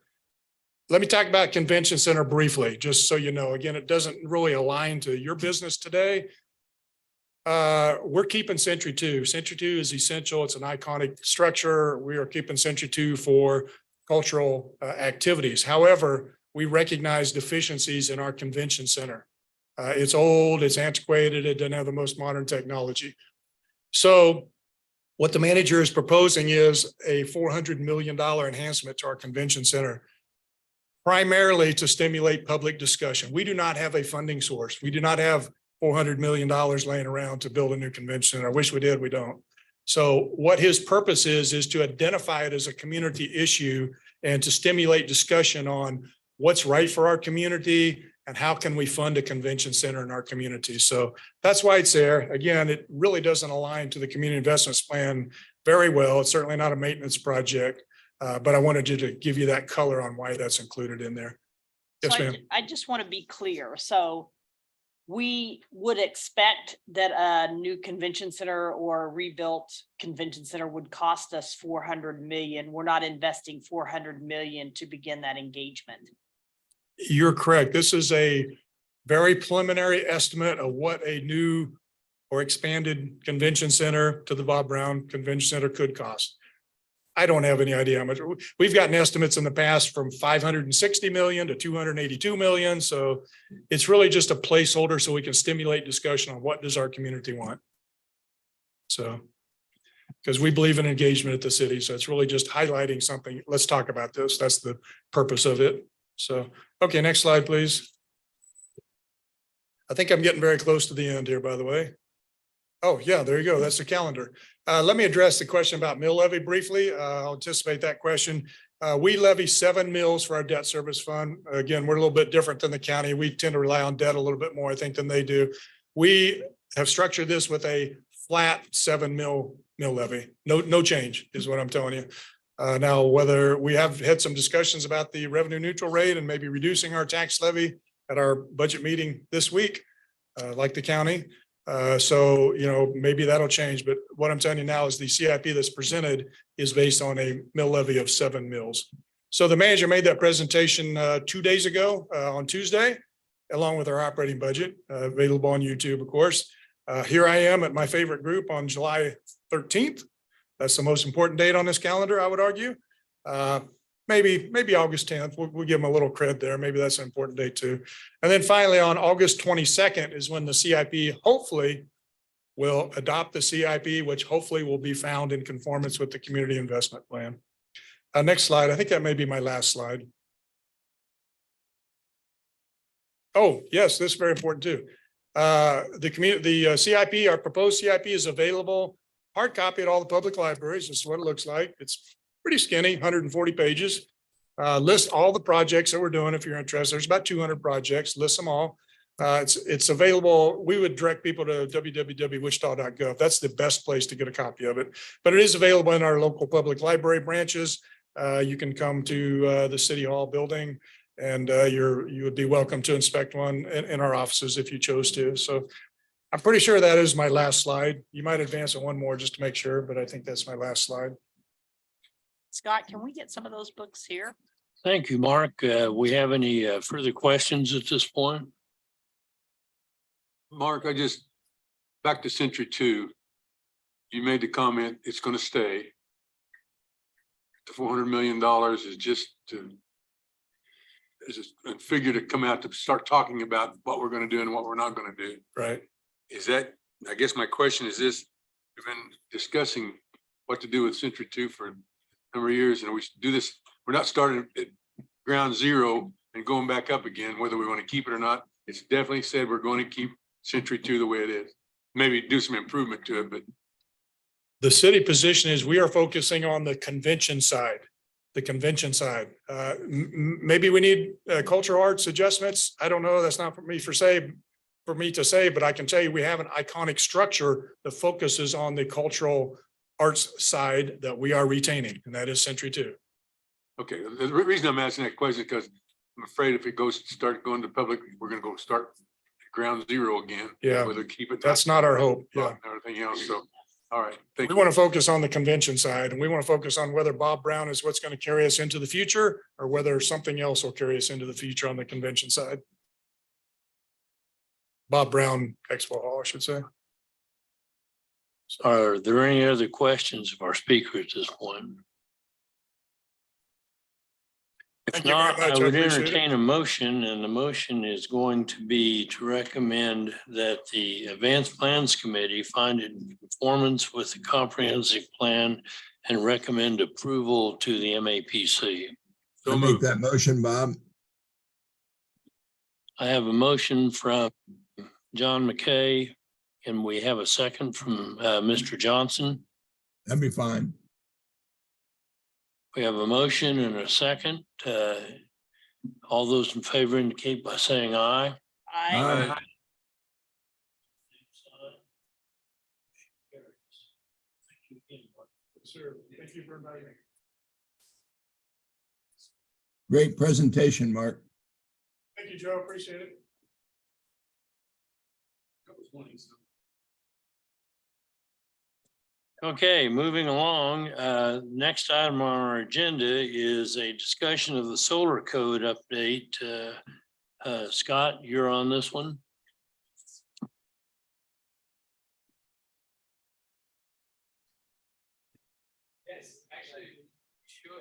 let me talk about convention center briefly, just so you know. Again, it doesn't really align to your business today. We're keeping Century 2. Century 2 is essential. It's an iconic structure. We are keeping Century 2 for cultural activities. However, we recognize deficiencies in our convention center. It's old, it's antiquated, it doesn't have the most modern technology. So what the manager is proposing is a $400 million enhancement to our convention center, primarily to stimulate public discussion. We do not have a funding source. We do not have $400 million laying around to build a new convention center. I wish we did, we don't. So what his purpose is to identify it as a community issue and to stimulate discussion on what's right for our community and how can we fund a convention center in our community. So that's why it's there. Again, it really doesn't align to the community investments plan very well. It's certainly not a maintenance project, but I wanted to give you that color on why that's included in there. Yes, So ma'am. I just want to be clear. So we would expect that a new convention center or a rebuilt convention center would cost us 400 million. We're not investing 400 million to begin that engagement. You're correct. This is a very preliminary estimate of what a new or expanded convention center to the Bob Brown Convention Center could cost. I don't have any idea how much. We've gotten estimates in the past from 560 million to 282 million. So it's really just a placeholder so we can stimulate discussion on what does our community want. So, because we believe in engagement at the city. So it's really just highlighting something. Let's talk about this. That's the purpose of it. So, okay, next slide, please. I think I'm getting very close to the end here, by the way. Oh, yeah, there you go. That's the calendar. Let me address the question about mill levy briefly. I'll anticipate that question. We levy 7 mills for our debt service fund. Again, we're a little bit different than the county. We tend to rely on debt a little bit more, I think, than they do. We have structured this with a flat 7 mill levy. No change is what I'm telling you. Now, whether we have had some discussions about the revenue neutral rate and maybe reducing our tax levy at our budget meeting this week, like the county. So, you know, maybe that'll change, but what I'm telling you now is the CIP that's presented is based on a mill levy of 7 mills. So the manager made that presentation 2 days ago on Tuesday, along with our operating budget, available on YouTube, of course. Here I am at my favorite group on July 13th. That's the most important date on this calendar, I would argue. Maybe August 10th. We'll give them a little credit there. Maybe that's an important date too. And then finally, on August 22nd is when the CIP hopefully will adopt the CIP, which hopefully will be found in conformance with the community investment plan. Next slide. I think that may be my last slide. Oh, yes, this is very important too. The CIP, our proposed CIP is available hard copy at all the public libraries. This is what it looks like. It's pretty skinny, 140 pages. List all the projects that we're doing if you're interested. There's about 200 projects, list them all. It's available. We would direct people to www.wichita.gov. That's the best place to get a copy of it. But it is available in our local public library branches. You can come to the City Hall building and you would be welcome to inspect one in our offices if you chose to. So I'm pretty sure that is my last slide. You might advance it one more just to make sure, but I think that's my last slide. Scott, can we get some of those books here? Thank you, Mark. We have any further questions at this point? Mark, back to Century 2. You made the comment, it's going to stay. The $400 million is just a figure to come out to start talking about what we're going to do and what we're not going to do. Right. Is that, I guess my question is this, we've been discussing what to do with Century 2 for a number of years, and we should do this. We're not starting at ground zero and going back up again, whether we want to keep it or not. It's definitely said we're going to keep Century 2 the way it is. Maybe do some improvement to it, but. The city position is we are focusing on the convention side. Maybe we need cultural arts adjustments. I don't know. That's not for me to say, but I can tell you we have an iconic structure that focuses on the cultural arts side that we are retaining, and that is Century 2. Okay, the reason I'm asking that question is because I'm afraid if it start going to public, we're going to go start at ground zero again. Yeah. Whether keep it. That's not our hope. Yeah. Everything else. So All right, thank We you. want to focus on the convention side and we want to focus on whether Bob Brown is what's going to carry us into the future or whether something else will carry us into the future on the convention side. Bob Brown Expo Hall, I should say. Are there any other questions of our speaker at this point? If Thank you very not, much. I I would appreciate it. entertain a motion, and the motion is going to be to recommend that the Advanced Plans Committee find it in conformance with the comprehensive plan and recommend approval to the MAPC. So I make moved. that motion, Bob. I have a motion from John McKay, and we have a second from Mr. Johnson. That'd be fine. We have a motion and a second. All those in favor indicate by saying aye. I, Sir, thank you for inviting me. Great presentation, Mark. Thank you, Joe. Appreciate it. Okay, moving along, next item on our agenda is a discussion of the solar code update. Scott, you're on this one. Yes, actually, should.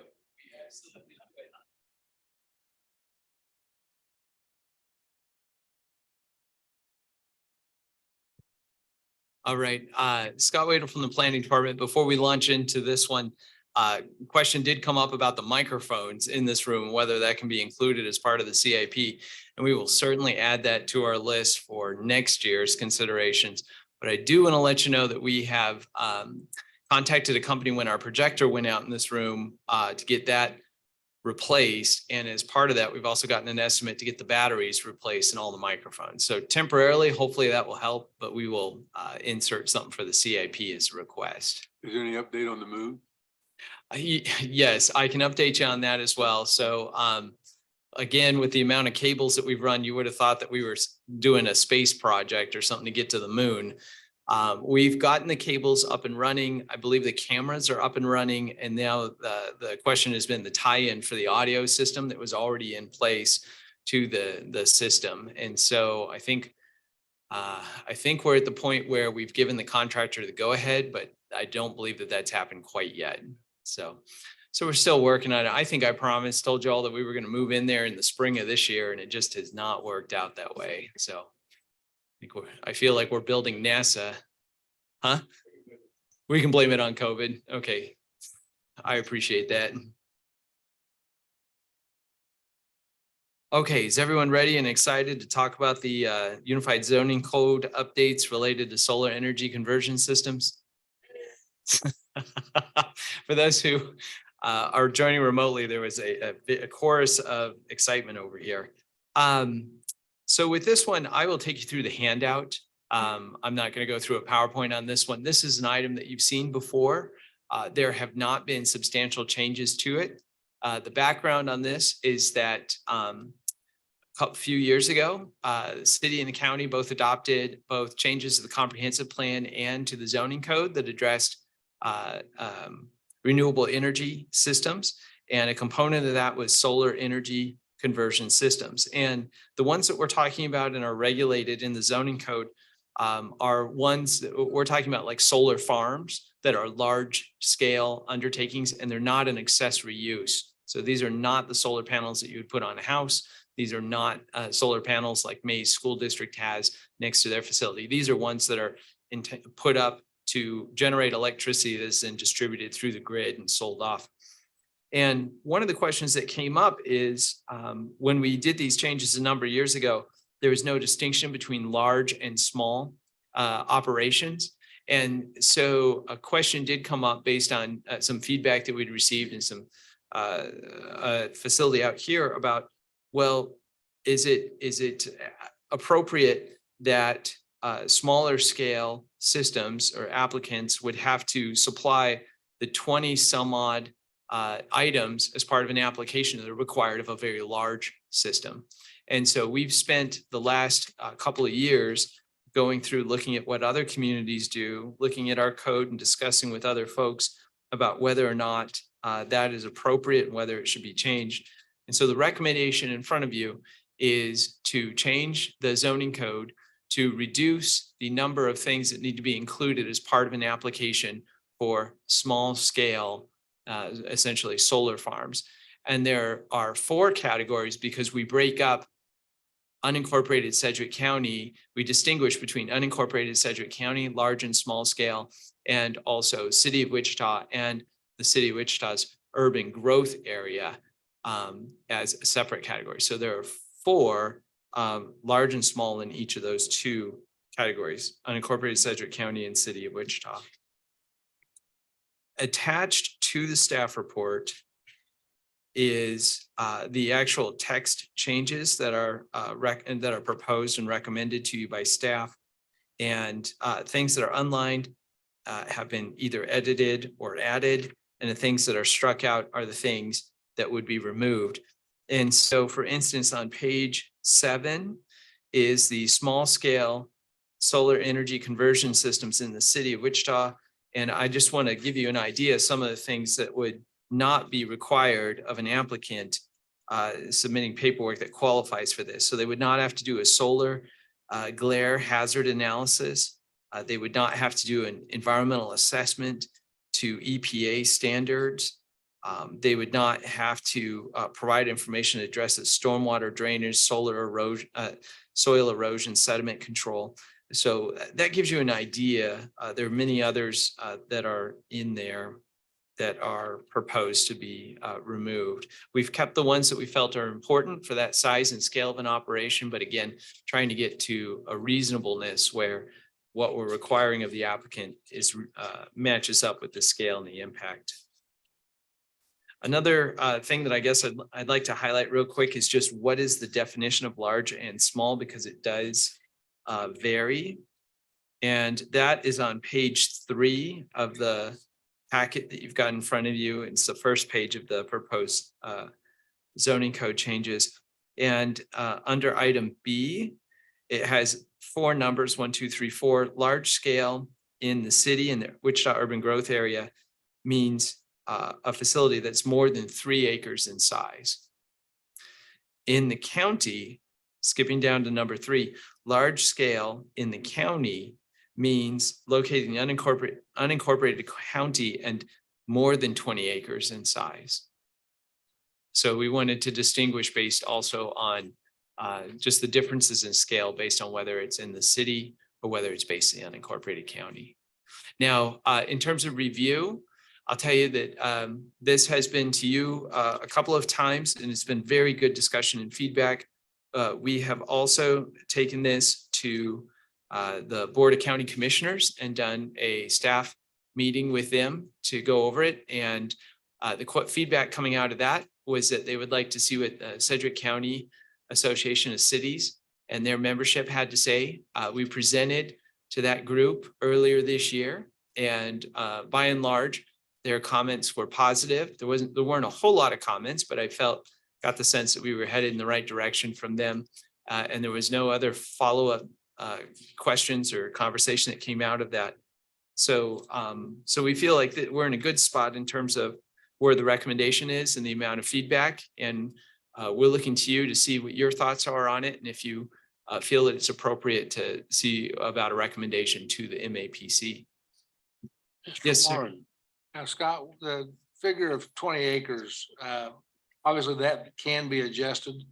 All right, Scott Wadle from the Planning Department. Before we launch into this one, question did come up about the microphones in this room, whether that can be included as part of the CIP. And we will certainly add that to our list for next year's considerations. But I do want to let you know that we have contacted a company when our projector went out in this room to get that replaced. And as part of that, we've also gotten an estimate to get the batteries replaced and all the microphones. So temporarily, hopefully that will help, but we will insert something for the CIP as a request. Is there any update on the move? Yes, I can update you on that as well. So again, with the amount of cables that we've run, you would have thought that we were doing a space project or something to get to the moon. We've gotten the cables up and running. I believe the cameras are up and running. And now the question has been the tie-in for the audio system that was already in place to the system. And so I think we're at the point where we've given the contractor the go-ahead, but I don't believe that that's happened quite yet. So we're still working on it. I think I told you all that we were going to move in there in the spring of this year, and it just has not worked out that way. So I feel like we're building NASA. Huh? We can blame it on COVID. Okay. I appreciate that. Okay, is everyone ready and excited to talk about the Unified Zoning Code updates related to solar energy conversion systems? For those who are joining remotely, there was a chorus of excitement over here. So with this one, I will take you through the handout. I'm not going to go through a PowerPoint on this one. This is an item that you've seen before. There have not been substantial changes to it. The background on this is that a few years ago, the city and the county both adopted both changes to the comprehensive plan and to the zoning code that addressed renewable energy systems. And a component of that was solar energy conversion systems. And the ones that we're talking about and are regulated in the zoning code are ones that we're talking about, like solar farms that are large scale undertakings, and they're not an accessory use. So these are not the solar panels that you would put on a house. These are not solar panels like Mays School District has next to their facility. These are ones that are put up to generate electricity that's then distributed through the grid and sold off. And one of the questions that came up is when we did these changes a number of years ago, there was no distinction between large and small operations. And so a question did come up based on some feedback that we'd received and some facility out here about, well, is it appropriate that smaller scale systems or applicants would have to supply the 20 some odd items as part of an application that are required of a very large system? And so we've spent the last couple of years going through, looking at what other communities do, looking at our code and discussing with other folks about whether or not that is appropriate and whether it should be changed. And so the recommendation in front of you is to change the zoning code to reduce the number of things that need to be included as part of an application for small scale, essentially solar farms. And there are 4 categories because we break up unincorporated Sedgwick County. We distinguish between unincorporated Sedgwick County, large and small scale, and also City of Wichita and the City of Wichita's urban growth area as a separate category. So there are 4 large and small in each of those 2 categories, unincorporated Sedgwick County and City of Wichita. Attached to the staff report is the actual text changes that are proposed and recommended to you by staff, and things that are underlined have been either edited or added, and the things that are struck out are the things that would be removed. And so, for instance, on page 7 is the small scale solar energy conversion systems in the City of Wichita. And I just want to give you an idea of some of the things that would not be required of an applicant submitting paperwork that qualifies for this. So they would not have to do a solar glare hazard analysis. They would not have to do an environmental assessment to EPA standards. They would not have to provide information that addresses stormwater drainage, solar erosion, soil erosion, sediment control. So that gives you an idea. There are many others that are in there that are proposed to be removed. We've kept the ones that we felt are important for that size and scale of an operation, but again, trying to get to a reasonableness where what we're requiring of the applicant is matches up with the scale and the impact. Another thing that I guess I'd like to highlight real quick is just what is the definition of large and small, because it does vary. And that is on page 3 of the packet that you've got in front of you. It's the first page of the proposed zoning code changes. And under item B, it has 4 numbers, 1, 2, 3, 4. Large scale in the city and the Wichita urban growth area means a facility that's more than 3 acres in size. In the county, skipping down to number 3, large scale in the county means located in the unincorporated county and more than 20 acres in size. So we wanted to distinguish based also on just the differences in scale based on whether it's in the city or whether it's based in the unincorporated county. Now, in terms of review, I'll tell you that this has been to you a couple of times, and it's been very good discussion and feedback. We have also taken this to the Board of County Commissioners and done a staff meeting with them to go over it. And the feedback coming out of that was that they would like to see what the Sedgwick County Association of Cities and their membership had to say. We presented to that group earlier this year, and by and large, their comments were positive. There weren't a whole lot of comments, but I got the sense that we were headed in the right direction from them. And there was no other follow-up questions or conversation that came out of that. So we feel like that we're in a good spot in terms of where the recommendation is and the amount of feedback. And we're looking to you to see what your thoughts are on it. And if you feel that it's appropriate to see about a recommendation to the MAPC. Yes, sir. Warren. Now, Scott, the figure of 20 acres, obviously that can be adjusted.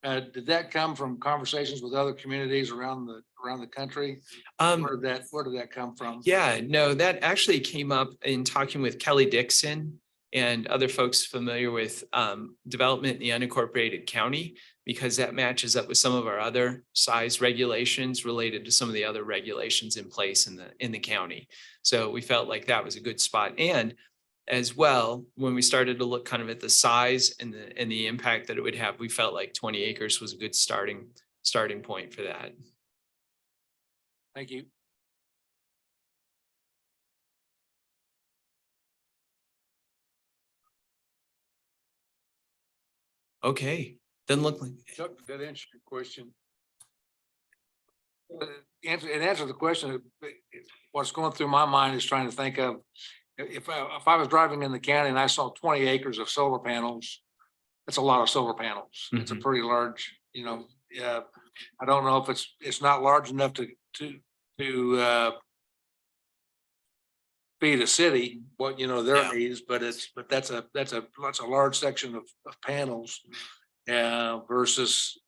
Did that come from conversations with other communities around the country? Where did that come from? Yeah, no, that actually came up in talking with Kelly Dixon and other folks familiar with development in the unincorporated county, because that matches up with some of our other size regulations related to some of the other regulations in place in the county. So we felt like that was a good spot. And as well, when we started to look kind of at the size and the impact that it would have, we felt like 20 acres was a good starting point for that. Thank you. Okay, then look like. Chuck, did that answer your question? answer the question, what's going through my mind is trying to think of, if I was driving in the county and I saw 20 acres of solar panels, that's a lot of solar panels. It's a pretty large, yeah. I don't know if it's not large enough to feed a city, what, their Yeah. needs, but that's a large section of panels versus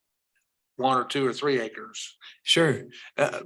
1 or 2 or 3 acres. Sure.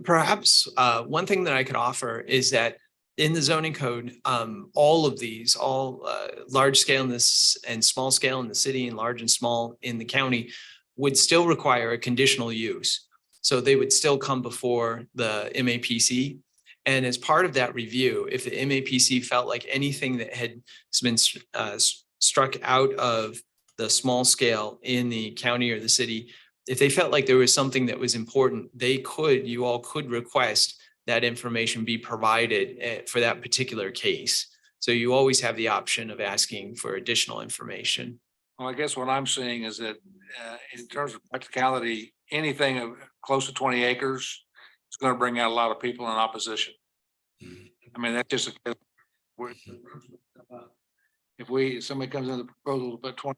Perhaps one thing that I could offer is that in the zoning code, all of these, large scale in this and small scale in the city and large and small in the county would still require a conditional use. So they would still come before the MAPC. And as part of that review, if the MAPC felt like anything that had been struck out of the small scale in the county or the city, if they felt like there was something that was important, you all could request that information be provided for that particular case. So you always have the option of asking for additional information. Well, I guess what I'm seeing is that in terms of practicality, anything close to 20 acres is going to bring out a lot of people in opposition. I mean, that's just if somebody comes in with a proposal to put 20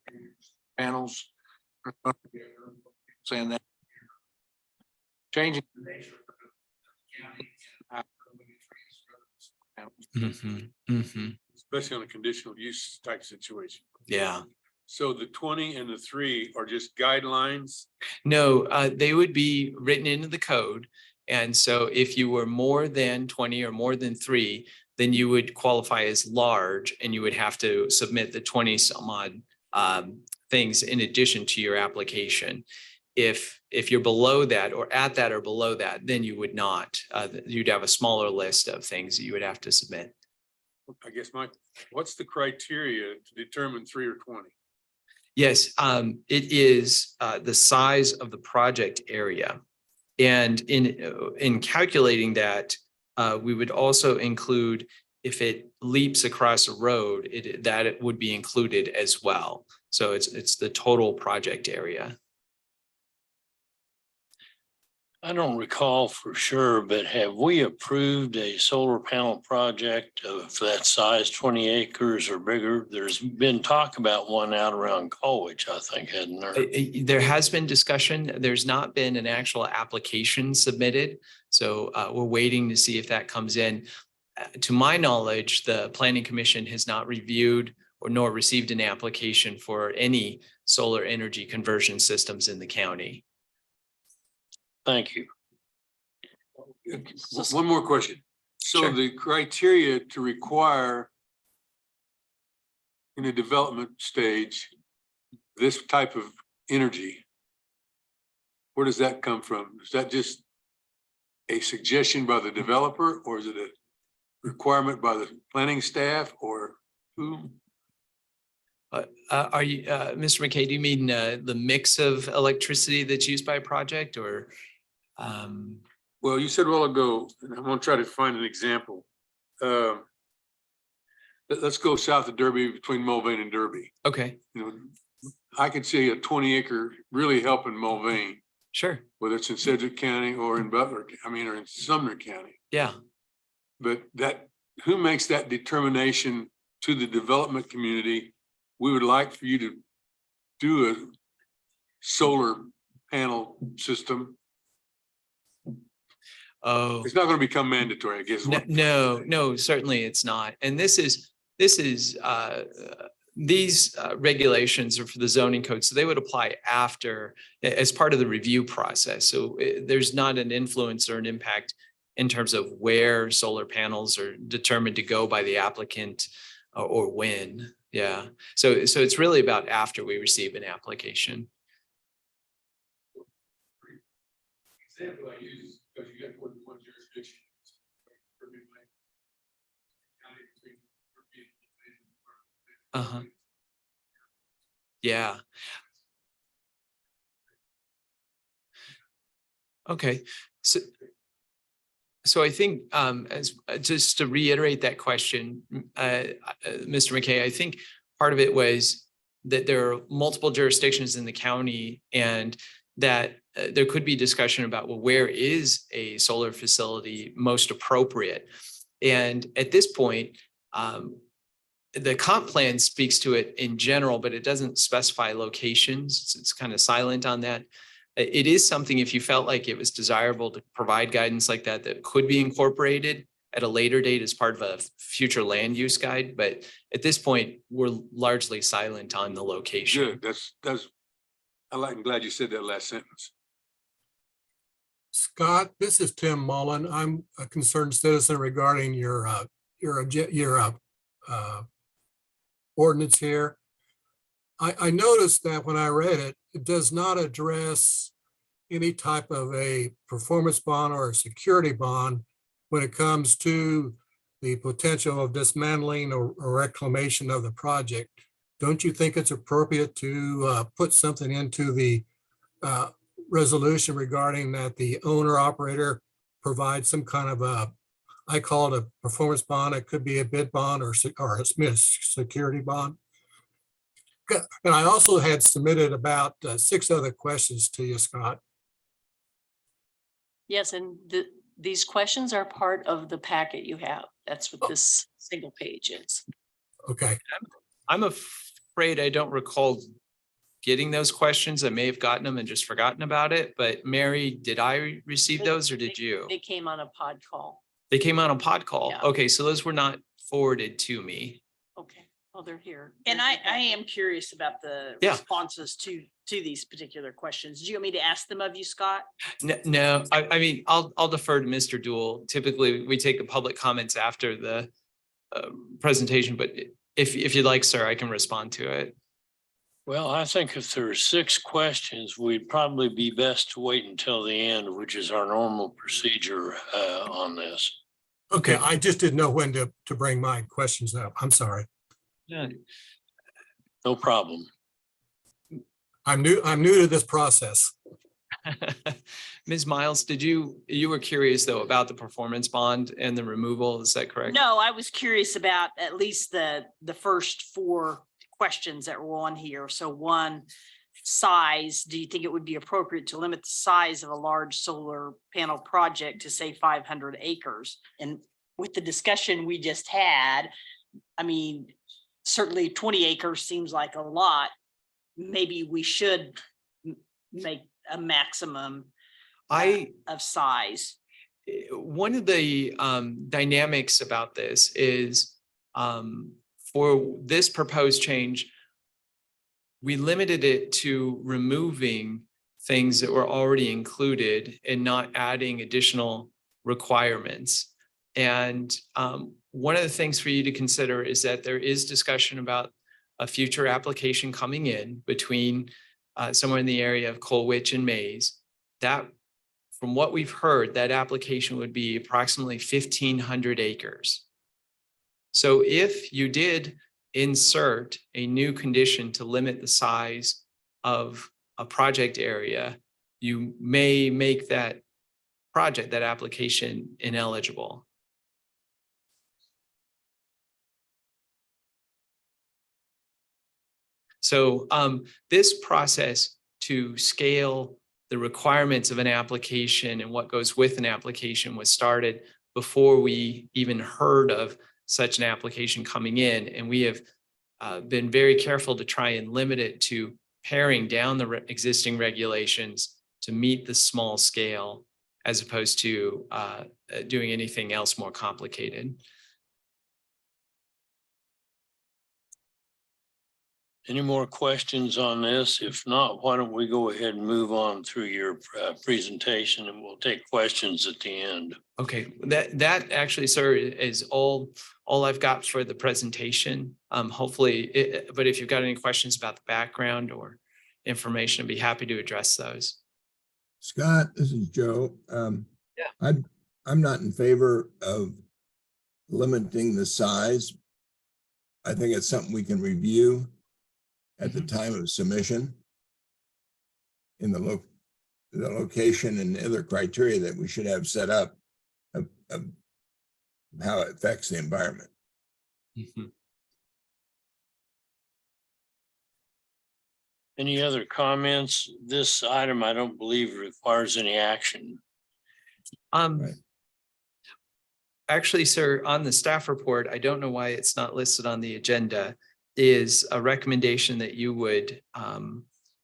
panels, saying that changing the nature of the county. Especially on a conditional use type situation. Yeah. So the 20 and the 3 are just guidelines. No, they would be written into the code. And so if you were more than 20 or more than 3, then you would qualify as large and you would have to submit the 20 some odd things in addition to your application. If you're below that or at that or below that, then you would not. You'd have a smaller list of things that you would have to submit. I guess what's the criteria to determine 3 or 20? Yes, it is the size of the project area. And in calculating that, we would also include if it leaps across a road, that it would be included as well. So it's the total project area. I don't recall for sure, but have we approved a solar panel project of that size, 20 acres or bigger? There's been talk about one out around Colwich, I think, hadn't there? There has been discussion. There's not been an actual application submitted. So we're waiting to see if that comes in. To my knowledge, the Planning Commission has not reviewed nor received an application for any solar energy conversion systems in the county. Thank you. One more question. So Sure. the criteria to require in a development stage, this type of energy, where does that come from? Is that just a suggestion by the developer, or is it a requirement by the planning staff, or who? Are you, Mr. McKay, do you mean the mix of electricity that's used by a project or? Well, you said a while ago, and I'm gonna try to find an example. Let's go south of Derby between Mulvane and Derby. Okay, I could see a 20 acre really helping Mulvane, sure. whether it's in Sedgwick County or in Butler, or in Sumner County. Yeah. But who makes that determination to the development community? We would like for you to do a solar panel system. Oh, It's not going to become mandatory, I guess. no, certainly it's not. And these regulations are for the zoning code, so they would apply after, as part of the review process. So there's not an influence or an impact in terms of where solar panels are determined to go by the applicant or when. Yeah. So it's really about after we receive an application. Example I use, because you got more than one jurisdiction. Uh-huh. Yeah. Okay. So I think as just to reiterate that question, Mr. McKay, I think part of it was that there are multiple jurisdictions in the county, and that there could be discussion about, well, where is a solar facility most appropriate? And at this point, the comp plan speaks to it in general, but it doesn't specify locations. It's kind of silent on that. It is something, if you felt like it was desirable to provide guidance like that, that could be incorporated at a later date as part of a future land use guide. But at this point, we're largely silent on the location. Good, I'm glad you said that last sentence. Scott, this is Tim Mullen. I'm a concerned citizen regarding your ordinance here. I noticed that when I read it, it does not address any type of a performance bond or a security bond when it comes to the potential of dismantling or reclamation of the project. Don't you think it's appropriate to put something into the resolution regarding that the owner operator provides some kind of I call it a performance bond. It could be a bid bond or a security bond. And I also had submitted about 6 other questions to you, Scott. Yes, and these questions are part of the packet you have. That's what this single page is. Okay. I'm afraid I don't recall getting those questions. I may have gotten them and just forgotten about it. But Mary, did I receive those or did you? They came on a pod call. They came on a pod call. Yeah. Okay, so those were not forwarded to me. Okay, well, they're here. And They're I in the packet. am curious about the Yeah. responses to these particular questions. Do you want me to ask them of you, Scott? No, I mean, I'll defer to Mr. Dool. Typically, we take the public comments after the presentation, but if you'd like, sir, I can respond to it. Well, I think if there are 6 questions, we'd probably be best to wait until the end, which is our normal procedure on this. Okay, I just didn't know when to bring my questions up. I'm sorry. Yeah. No problem. I'm new to this process. Ms. Miles, you were curious though about the performance bond and the removal, is that correct? No, I was curious about at least the first 4 questions that were on here. So one, size. Do you think it would be appropriate to limit the size of a large solar panel project to say 500 acres? And with the discussion we just had, I mean, certainly 20 acres seems like a lot. Maybe we should make a maximum of size. One of the dynamics about this is for this proposed change, we limited it to removing things that were already included and not adding additional requirements. And one of the things for you to consider is that there is discussion about a future application coming in between somewhere in the area of Colwich and Mays. That, from what we've heard, that application would be approximately 1,500 acres. So if you did insert a new condition to limit the size of a project area, you may make that project, that application, ineligible. So this process to scale the requirements of an application and what goes with an application was started before we even heard of such an application coming in. And we have been very careful to try and limit it to paring down the existing regulations to meet the small scale as opposed to doing anything else more complicated. Any more questions on this? If not, why don't we go ahead and move on through your presentation and we'll take questions at the end. Okay, that actually, sir, is all I've got for the presentation. Hopefully, but if you've got any questions about the background or information, I'd be happy to address those. Scott, this is Joe. Yeah. I'm not in favor of limiting the size. I think it's something we can review at the time of submission in the location and other criteria that we should have set up of how it affects the environment. Mhm. Any other comments? This item, I don't believe requires any action. Right. Actually, sir, on the staff report, I don't know why it's not listed on the agenda, is a recommendation that you would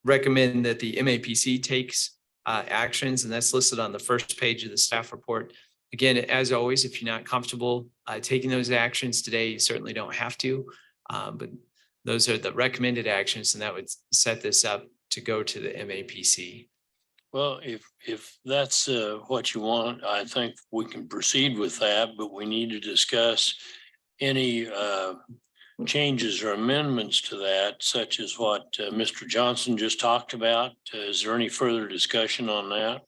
recommend that the MAPC takes actions, and that's listed on the first page of the staff report. Again, as always, if you're not comfortable taking those actions today, you certainly don't have to. But those are the recommended actions, and that would set this up to go to the MAPC. Well, if that's what you want, I think we can proceed with that, but we need to discuss any changes or amendments to that, such as what Mr. Johnson just talked about. Is there any further discussion on that?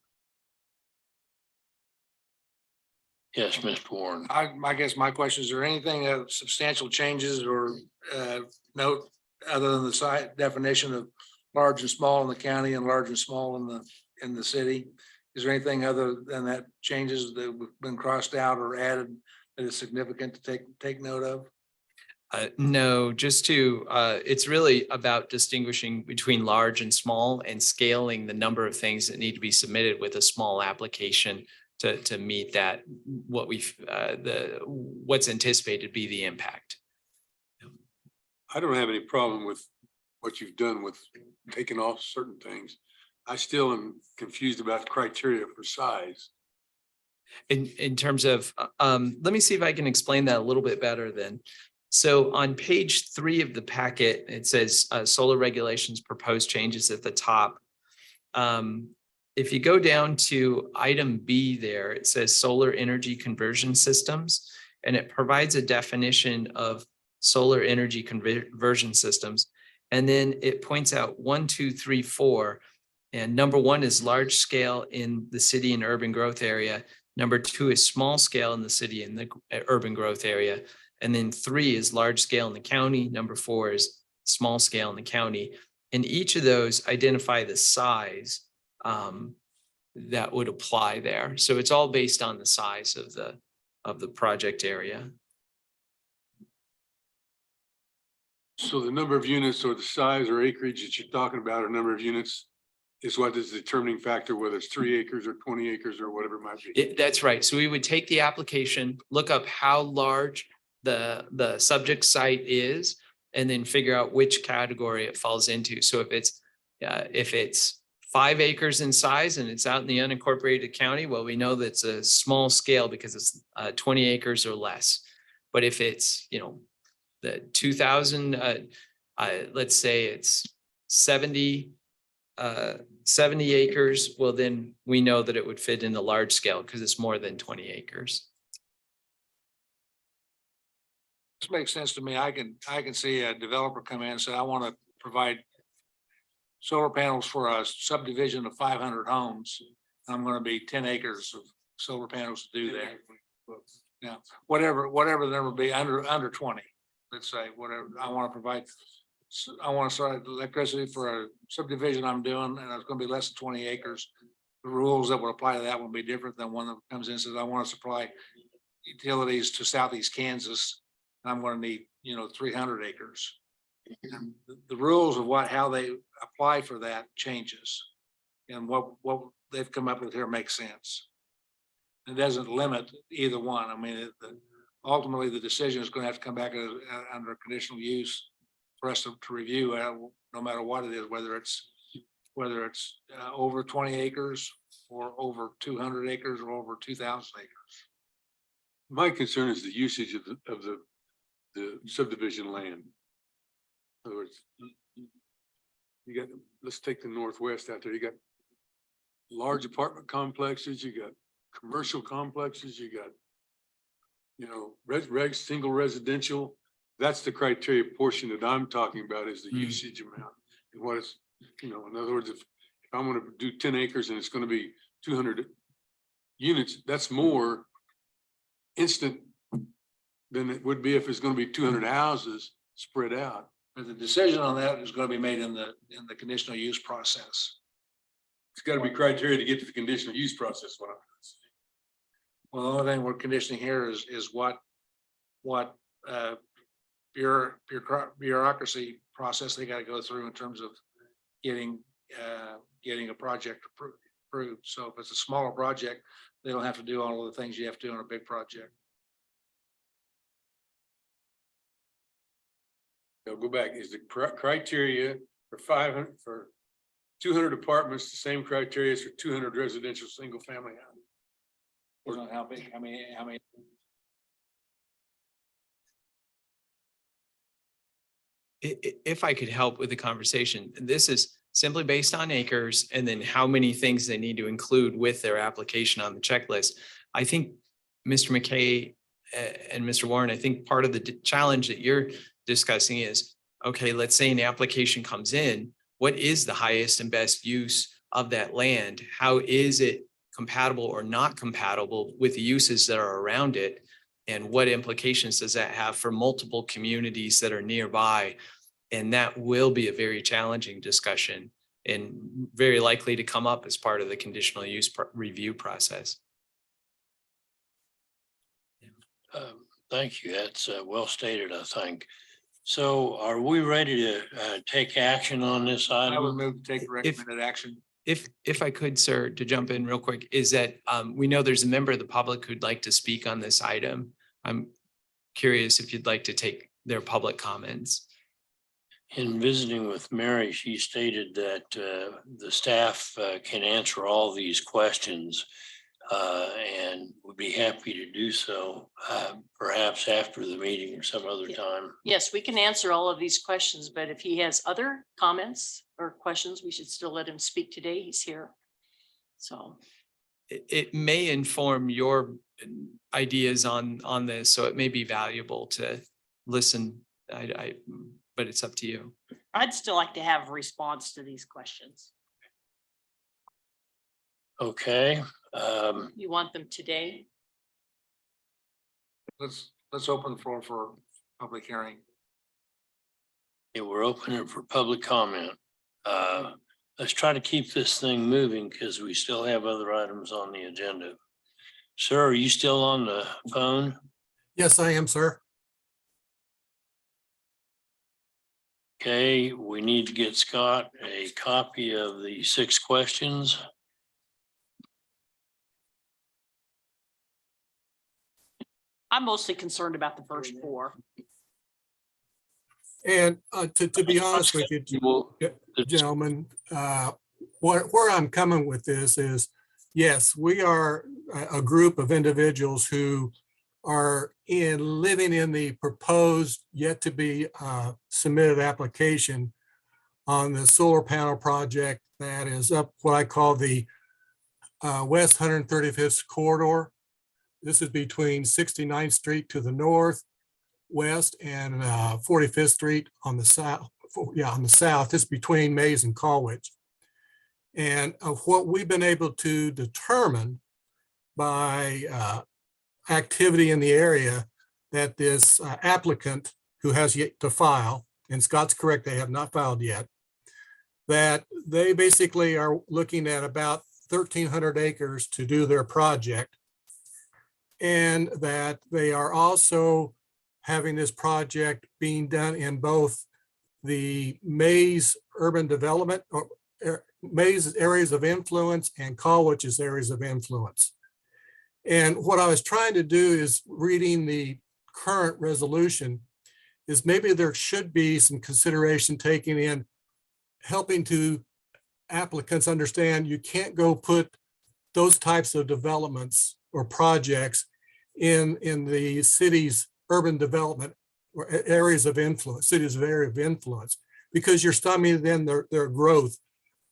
Yes, Mr. Warren. I guess my question is there anything of substantial changes or note other than the site definition of large and small in the county and large and small in the city? Is there anything other than that changes that have been crossed out or added that is significant to take note of? No, just to, it's really about distinguishing between large and small and scaling the number of things that need to be submitted with a small application to meet that, what's anticipated to be the impact. I don't have any problem with what you've done with taking off certain things. I still am confused about criteria for size. In terms of, let me see if I can explain that a little bit better then. So on page 3 of the packet, it says solar regulations proposed changes at the top. If you go down to item B there, it says solar energy conversion systems, and it provides a definition of solar energy conversion systems. And then it points out 1, 2, 3, 4. And number 1 is large scale in the city and urban growth area. Number 2 is small scale in the city and the urban growth area. And then 3 is large scale in the county. Number 4 is small scale in the county. And each of those identify the size that would apply there. So it's all based on the size of the project area. So the number of units or the size or acreage that you're talking about, or number of units, is what is the determining factor, whether it's 3 acres or 20 acres or whatever it might be. That's right. So we would take the application, look up how large the subject site is, and then figure out which category it falls into. So if it's 5 acres in size and it's out in the unincorporated county, well, we know that's a small scale because it's 20 acres or less. But if it's, the 2000, let's say it's 70 acres, well, then we know that it would fit in the large scale because it's more than 20 acres. This makes sense to me. I can see a developer come in and say, I want to provide solar panels for a subdivision of 500 homes. I'm going to be 10 acres of solar panels to do that. Now, whatever the number be under 20, let's say, whatever I want to provide. I want to start electricity for a subdivision I'm doing, and it's going to be less than 20 acres. The rules that would apply to that will be different than one that comes in and says, I want to supply utilities to Southeast Kansas. I'm going to need, 300 acres. And the rules of how they apply for that changes. And what they've come up with here makes sense. It doesn't limit either one. I mean, ultimately the decision is going to have to come back under conditional use for us to review, no matter what it is, whether it's over 20 acres or over 200 acres or over 2,000 acres. My concern is the usage of the subdivision land. In other words, you got, let's take the Northwest out there. You got large apartment complexes, you got commercial complexes, you got, single residential. That's the criteria portion that I'm talking about, is the usage amount. And what is, in other words, if I'm going to do 10 acres and it's going to be 200 units, that's more instant than it would be if it's going to be 200 houses spread out. But the decision on that is going to be made in the conditional use process. It's got to be criteria to get to the conditional use process. What I'm saying. Well, the only thing we're conditioning here is what bureaucracy process they got to go through in terms of getting a project approved. So if it's a smaller project, they don't have to do all of the things you have to do on a big project. Go back. Is the criteria for 500, for 200 apartments, the same criteria as for 200 residential single family houses? Depends on how big, how many. If I could help with the conversation, this is simply based on acres and then how many things they need to include with their application on the checklist. I think Mr. McKay and Mr. Warren, I think part of the challenge that you're discussing is, okay, let's say an application comes in, what is the highest and best use of that land? How is it compatible or not compatible with the uses that are around it? And what implications does that have for multiple communities that are nearby? And that will be a very challenging discussion and very likely to come up as part of the conditional use review process. Thank you. That's well stated, I think. So are we ready to take action on this I would item? move to take recommended action. If I could, sir, to jump in real quick, is that we know there's a member of the public who'd like to speak on this item. I'm curious if you'd like to take their public comments. In visiting with Mary, she stated that the staff can answer all these questions and would be happy to do so, perhaps after the meeting or some other time. Yes, we can answer all of these questions, but if he has other comments or questions, we should still let him speak today. He's here. So. It may inform your ideas on this, so it may be valuable to listen. But it's up to you. I'd still like to have a response to these questions. Okay. You want them today? Let's open the floor for public hearing. Yeah, we're opening for public comment. Let's try to keep this thing moving because we still have other items on the agenda. Sir, are you still on the phone? Yes, I am, sir. Okay, we need to get Scott a copy of the 6 questions. I'm mostly concerned about the first 4. And to be honest with you, gentlemen, where I'm coming with this is, yes, we are a group of individuals who are living in the proposed yet to be submitted application on the solar panel project that is up what I call the West 135th corridor. This is between 69th Street to the north, west, and 45th Street on the south. Yeah, on the south. It's between Mays and Colwich. And what we've been able to determine by activity in the area that this applicant who has yet to file, and Scott's correct, they have not filed yet, that they basically are looking at about 1,300 acres to do their project. And that they are also having this project being done in both the Mays urban development or Mays areas of influence and Colwich's areas of influence. And what I was trying to do is reading the current resolution is maybe there should be some consideration taken in helping to applicants understand you can't go put those types of developments or projects in the city's urban development or areas of influence, cities of area of influence, because you're stunning then their growth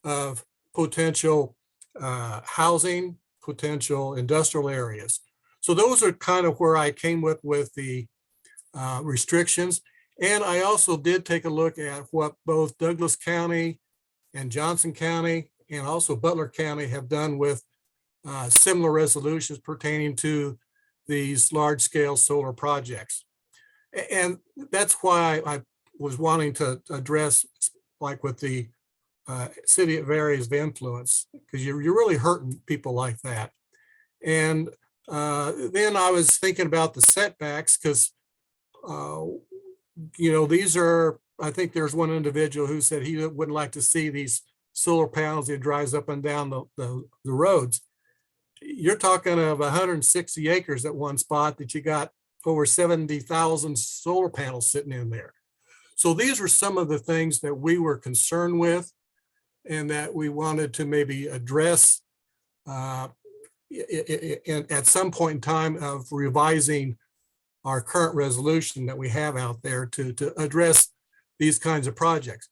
of potential housing, potential industrial areas. So those are kind of where I came with the restrictions. And I also did take a look at what both Douglas County and Johnson County and also Butler County have done with similar resolutions pertaining to these large scale solar projects. And that's why I was wanting to address, like with the city of areas of influence, because you're really hurting people like that. And then I was thinking about the setbacks because, these are I think there's one individual who said he wouldn't like to see these solar panels that drives up and down the roads. You're talking of 160 acres at one spot that you got over 70,000 solar panels sitting in there. So these were some of the things that we were concerned with and that we wanted to maybe address at some point in time of revising our current resolution that we have out there to address these kinds of projects.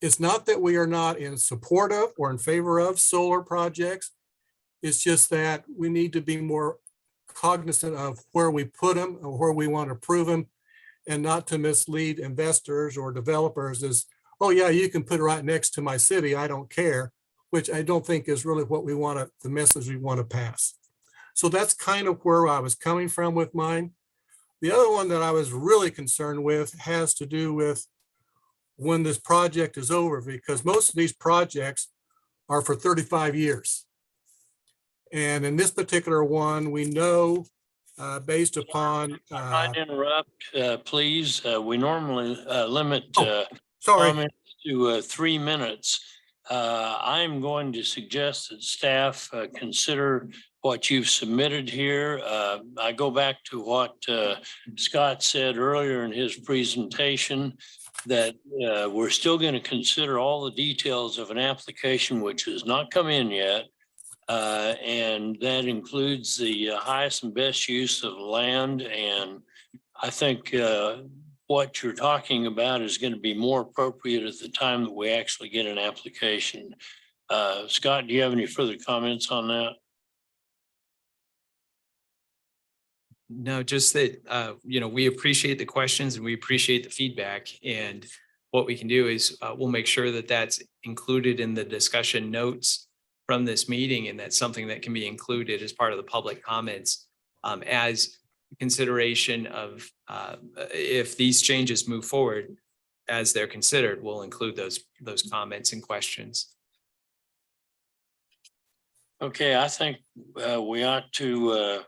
It's not that we are not in support of or in favor of solar projects. It's just that we need to be more cognizant of where we put them or where we want to prove them, and not to mislead investors or developers as, oh yeah, you can put it right next to my city, I don't care, which I don't think is really what we want to, the message we want to pass. So that's kind of where I was coming from with mine. The other one that I was really concerned with has to do with when this project is over, because most of these projects are for 35 years. And in this particular one, we know based upon. Trying to interrupt, please. We normally limit Sorry, comments to 3 minutes. I'm going to suggest that staff consider what you've submitted here. I go back to what Scott said earlier in his presentation, that we're still going to consider all the details of an application which has not come in yet. And that includes the highest and best use of land. And I think what you're talking about is going to be more appropriate at the time that we actually get an application. Scott, do you have any further comments on that? No, just that, we appreciate the questions and we appreciate the feedback. And what we can do is we'll make sure that that's included in the discussion notes from this meeting. And that's something that can be included as part of the public comments as consideration of if these changes move forward as they're considered, we'll include those comments and questions. Okay, I think we ought to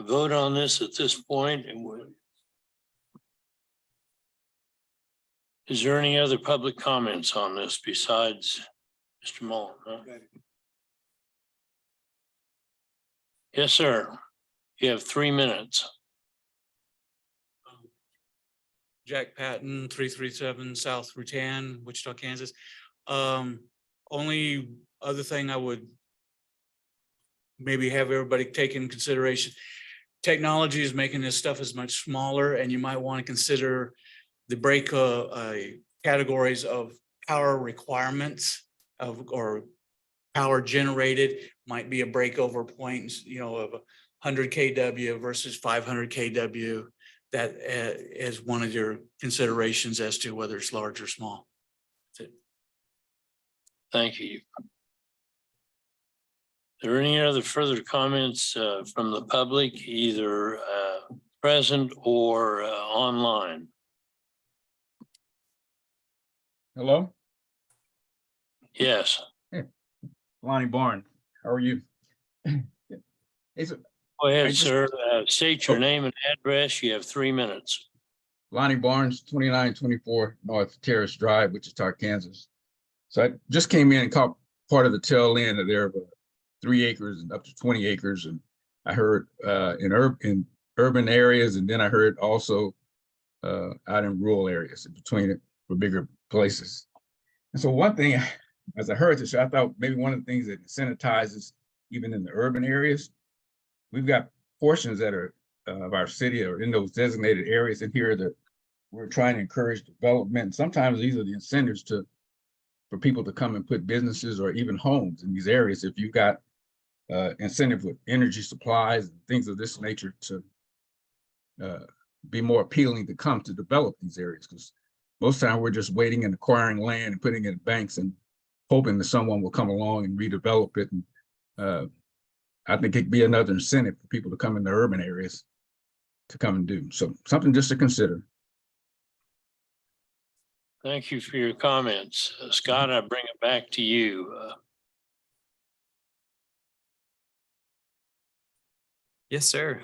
vote on this at this point. And is there any other public comments on this besides Mr. Mullen? Huh? Yes, sir. You have 3 minutes. Jack Patton, 337 South Rutan, Wichita, Kansas. Only other thing I would maybe have everybody take in consideration, technology is making this stuff as much smaller, and you might want to consider the break categories of power requirements or power generated might be a breakover point, of 100 kW versus 500 kW. That is one of your considerations as to whether it's large or small. That's it. Thank you. Are there any other further comments from the public, either present or online? Hello, Yes, Lonnie Barnes. How are you? It's go I ahead, just- sir. State your name and address. You have 3 minutes. Lonnie Barnes, 2924 North Terrace Drive, Wichita, Kansas. So I just came in and caught part of the tail end of there, 3 acres and up to 20 acres. And I heard in urban areas, and then I heard also out in rural areas in between it for bigger places. And so one thing, as I heard this, I thought maybe one of the things that incentivizes even in the urban areas, we've got portions that are of our city or in those designated areas in here that we're trying to encourage development. And sometimes these are the incentives for people to come and put businesses or even homes in these areas. If you've got incentive with energy supplies and things of this nature to be more appealing to come to develop these areas, because most of the time we're just waiting and acquiring land and putting it in banks and hoping that someone will come along and redevelop it. And I think it'd be another incentive for people to come in the urban areas to come and do. So something just to consider. Thank you for your comments. Scott, I bring it back to you. Yes, sir.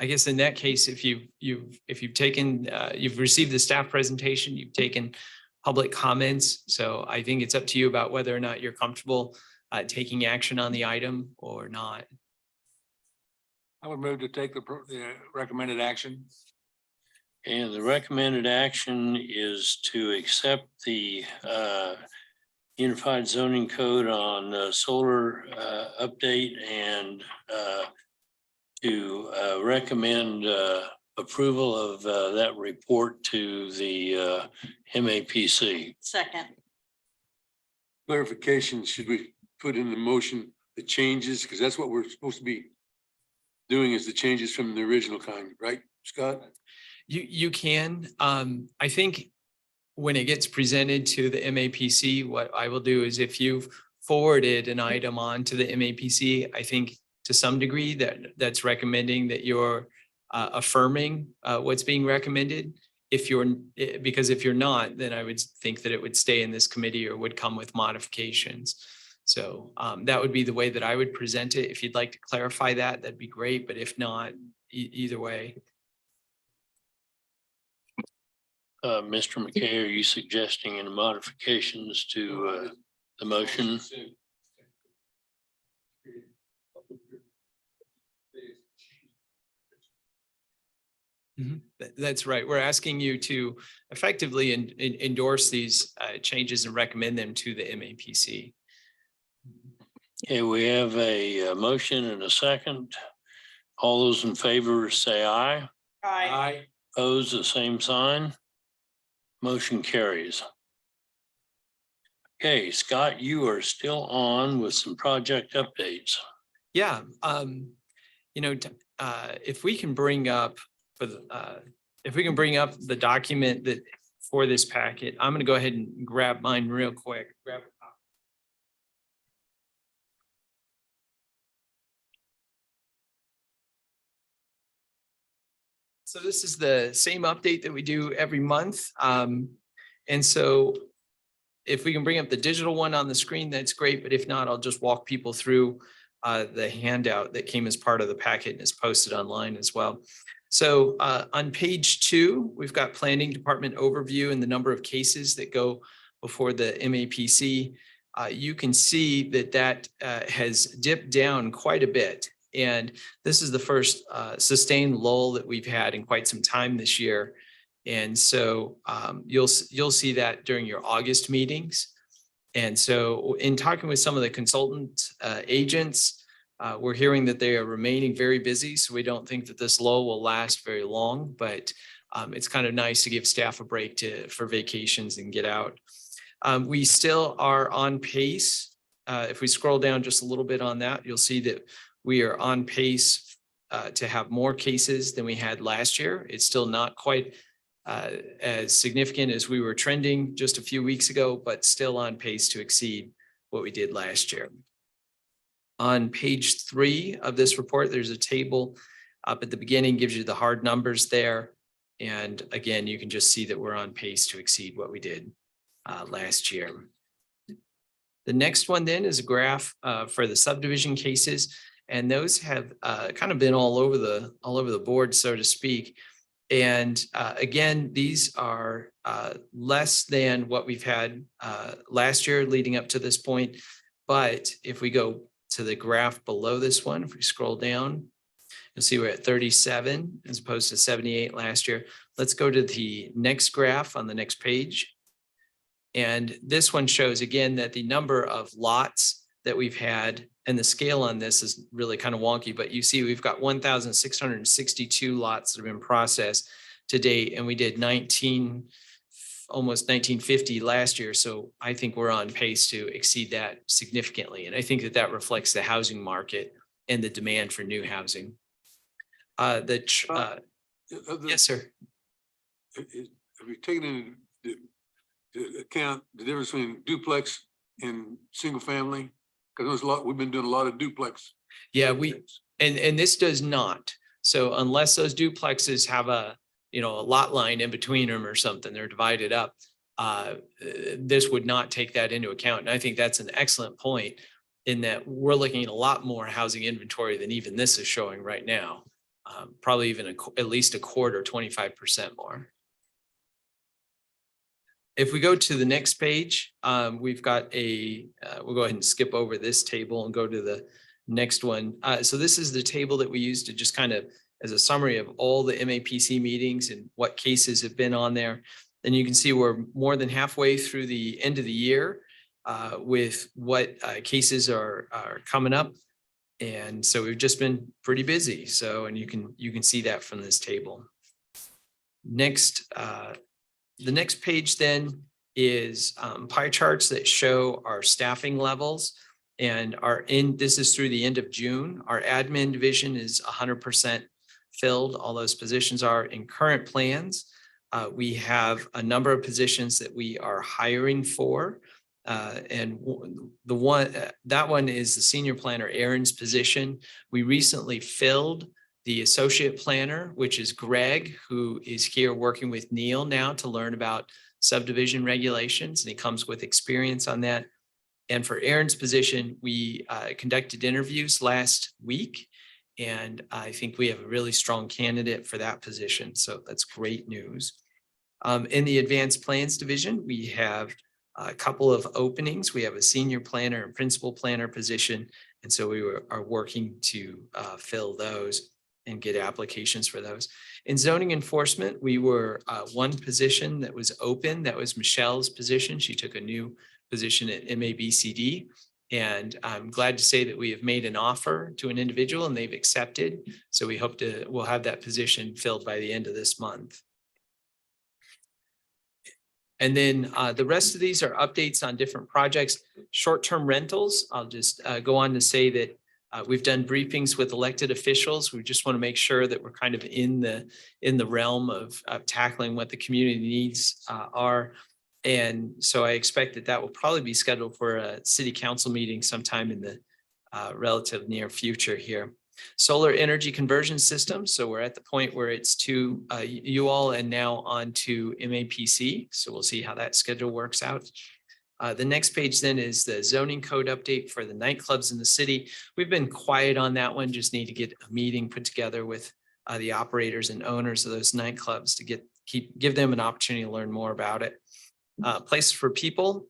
I guess in that case, if you've taken, you've received the staff presentation, you've taken public comments. So I think it's up to you about whether or not you're comfortable taking action on the item or not. I would move to take the recommended action. And the recommended action is to accept the Unified Zoning Code on solar update and to recommend approval of that report to the MAPC. Second. Clarification, should we put in the motion the changes? Because that's what we're supposed to be doing, is the changes from the original kind, right, Scott? You can, I think when it gets presented to the MAPC, what I will do is if you've forwarded an item on to the MAPC, I think to some degree that's recommending that you're affirming what's being recommended. Because if you're not, then I would think that it would stay in this committee or would come with modifications. So that would be the way that I would present it. If you'd like to clarify that, that'd be great. But if not, either way. Mr. McKay, are you suggesting any modifications to the motion? That's right. We're asking you to effectively endorse these changes and recommend them to the MAPC. Okay, we have a motion and a second. All those in favor say aye. Aye. Oppose the same sign. Motion carries. Okay, Scott, you are still on with some project updates. Yeah, if we can bring up the document that for this packet, I'm gonna go ahead and grab mine real quick. So this is the same update that we do every month. And so if we can bring up the digital one on the screen, that's great. But if not, I'll just walk people through the handout that came as part of the packet and is posted online as well. So on page 2, we've got planning department overview and the number of cases that go before the MAPC. You can see that has dipped down quite a bit. And this is the first sustained lull that we've had in quite some time this year. And so you'll see that during your August meetings. And so in talking with some of the consultant agents, we're hearing that they are remaining very busy. So we don't think that this lull will last very long, but it's kind of nice to give staff a break for vacations and get out. We still are on pace. If we scroll down just a little bit on that, you'll see that we are on pace to have more cases than we had last year. It's still not quite as significant as we were trending just a few weeks ago, but still on pace to exceed what we did last year. On page 3 of this report, there's a table up at the beginning, gives you the hard numbers there. And again, you can just see that we're on pace to exceed what we did last year. The next one then is a graph for the subdivision cases. And those have kind of been all over the board, so to speak. And again, these are less than what we've had last year leading up to this point. But if we go to the graph below this one, if we scroll down, you'll see we're at 37 as opposed to 78 last year. Let's go to the next graph on the next page. And this one shows again that the number of lots that we've had, and the scale on this is really kind of wonky, but you see we've got 1,662 lots that have been processed to date, and we did almost 1950 last year. So I think we're on pace to exceed that significantly. And I think that reflects the housing market and the demand for new housing. Yes, sir. Have you taken into account the difference between duplex and single family? Because we've been doing a lot of duplex. Yeah, and this does not. So unless those duplexes have a lot line in between them or something, they're divided up. This would not take that into account. And I think that's an excellent point in that we're looking at a lot more housing inventory than even this is showing right now. probably even at least a quarter, 25% more. If we go to the next page, we've got we'll go ahead and skip over this table and go to the next one. So this is the table that we use to just kind of as a summary of all the MAPC meetings and what cases have been on there. And you can see we're more than halfway through the end of the year with what cases are coming up. And so we've just been pretty busy. So, and you can see that from this table. Next, the next page then is pie charts that show our staffing levels and this is through the end of June. Our admin division is 100% filled. All those positions are in current plans. We have a number of positions that we are hiring for. And that one is the senior planner Aaron's position. We recently filled the associate planner, which is Greg, who is here working with Neil now to learn about subdivision regulations, and he comes with experience on that. And for Aaron's position, we conducted interviews last week, and I think we have a really strong candidate for that position. So that's great news. In the advanced plans division, we have a couple of openings. We have a senior planner and principal planner position. And so we are working to fill those and get applications for those. In zoning enforcement, we were one position that was open. That was Michelle's position. She took a new position at MABCD. And I'm glad to say that we have made an offer to an individual and they've accepted. So we hope we'll have that position filled by the end of this month. And then the rest of these are updates on different projects. Short-term rentals, I'll just go on to say that we've done briefings with elected officials. We just want to make sure that we're kind of in the realm of tackling what the community needs are. And so I expect that will probably be scheduled for a city council meeting sometime in the relative near future here. Solar energy conversion system. So we're at the point where it's to you all and now on to MAPC. So we'll see how that schedule works out. The next page then is the zoning code update for the nightclubs in the city. We've been quiet on that one. Just need to get a meeting put together with the operators and owners of those nightclubs to give them an opportunity to learn more about it. Places for people.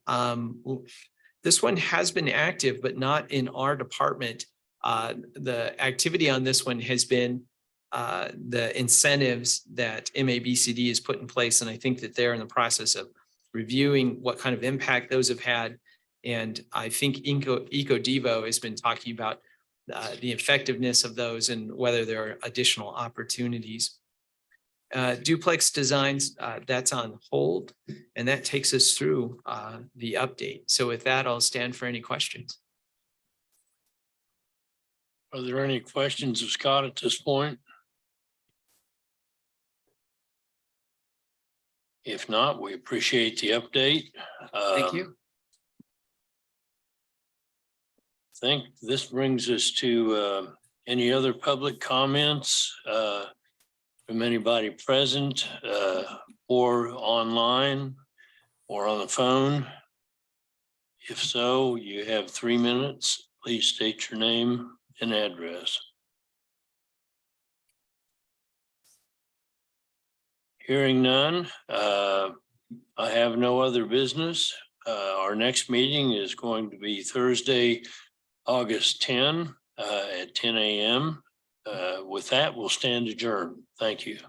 This one has been active, but not in our department. The activity on this one has been the incentives that MABCD has put in place. And I think that they're in the process of reviewing what kind of impact those have had. And I think EcoDevo has been talking about the effectiveness of those and whether there are additional opportunities. Duplex designs, that's on hold. And that takes us through the update. So with that, I'll stand for any questions. Are there any questions of Scott at this point? If not, we appreciate the update. Thank you. I think this brings us to any other public comments from anybody present or online or on the phone. If so, you have 3 minutes. Please state your name and address. Hearing none, I have no other business. Our next meeting is going to be Thursday, August 10 at 10 a.m. With that, we'll stand adjourned. Thank you.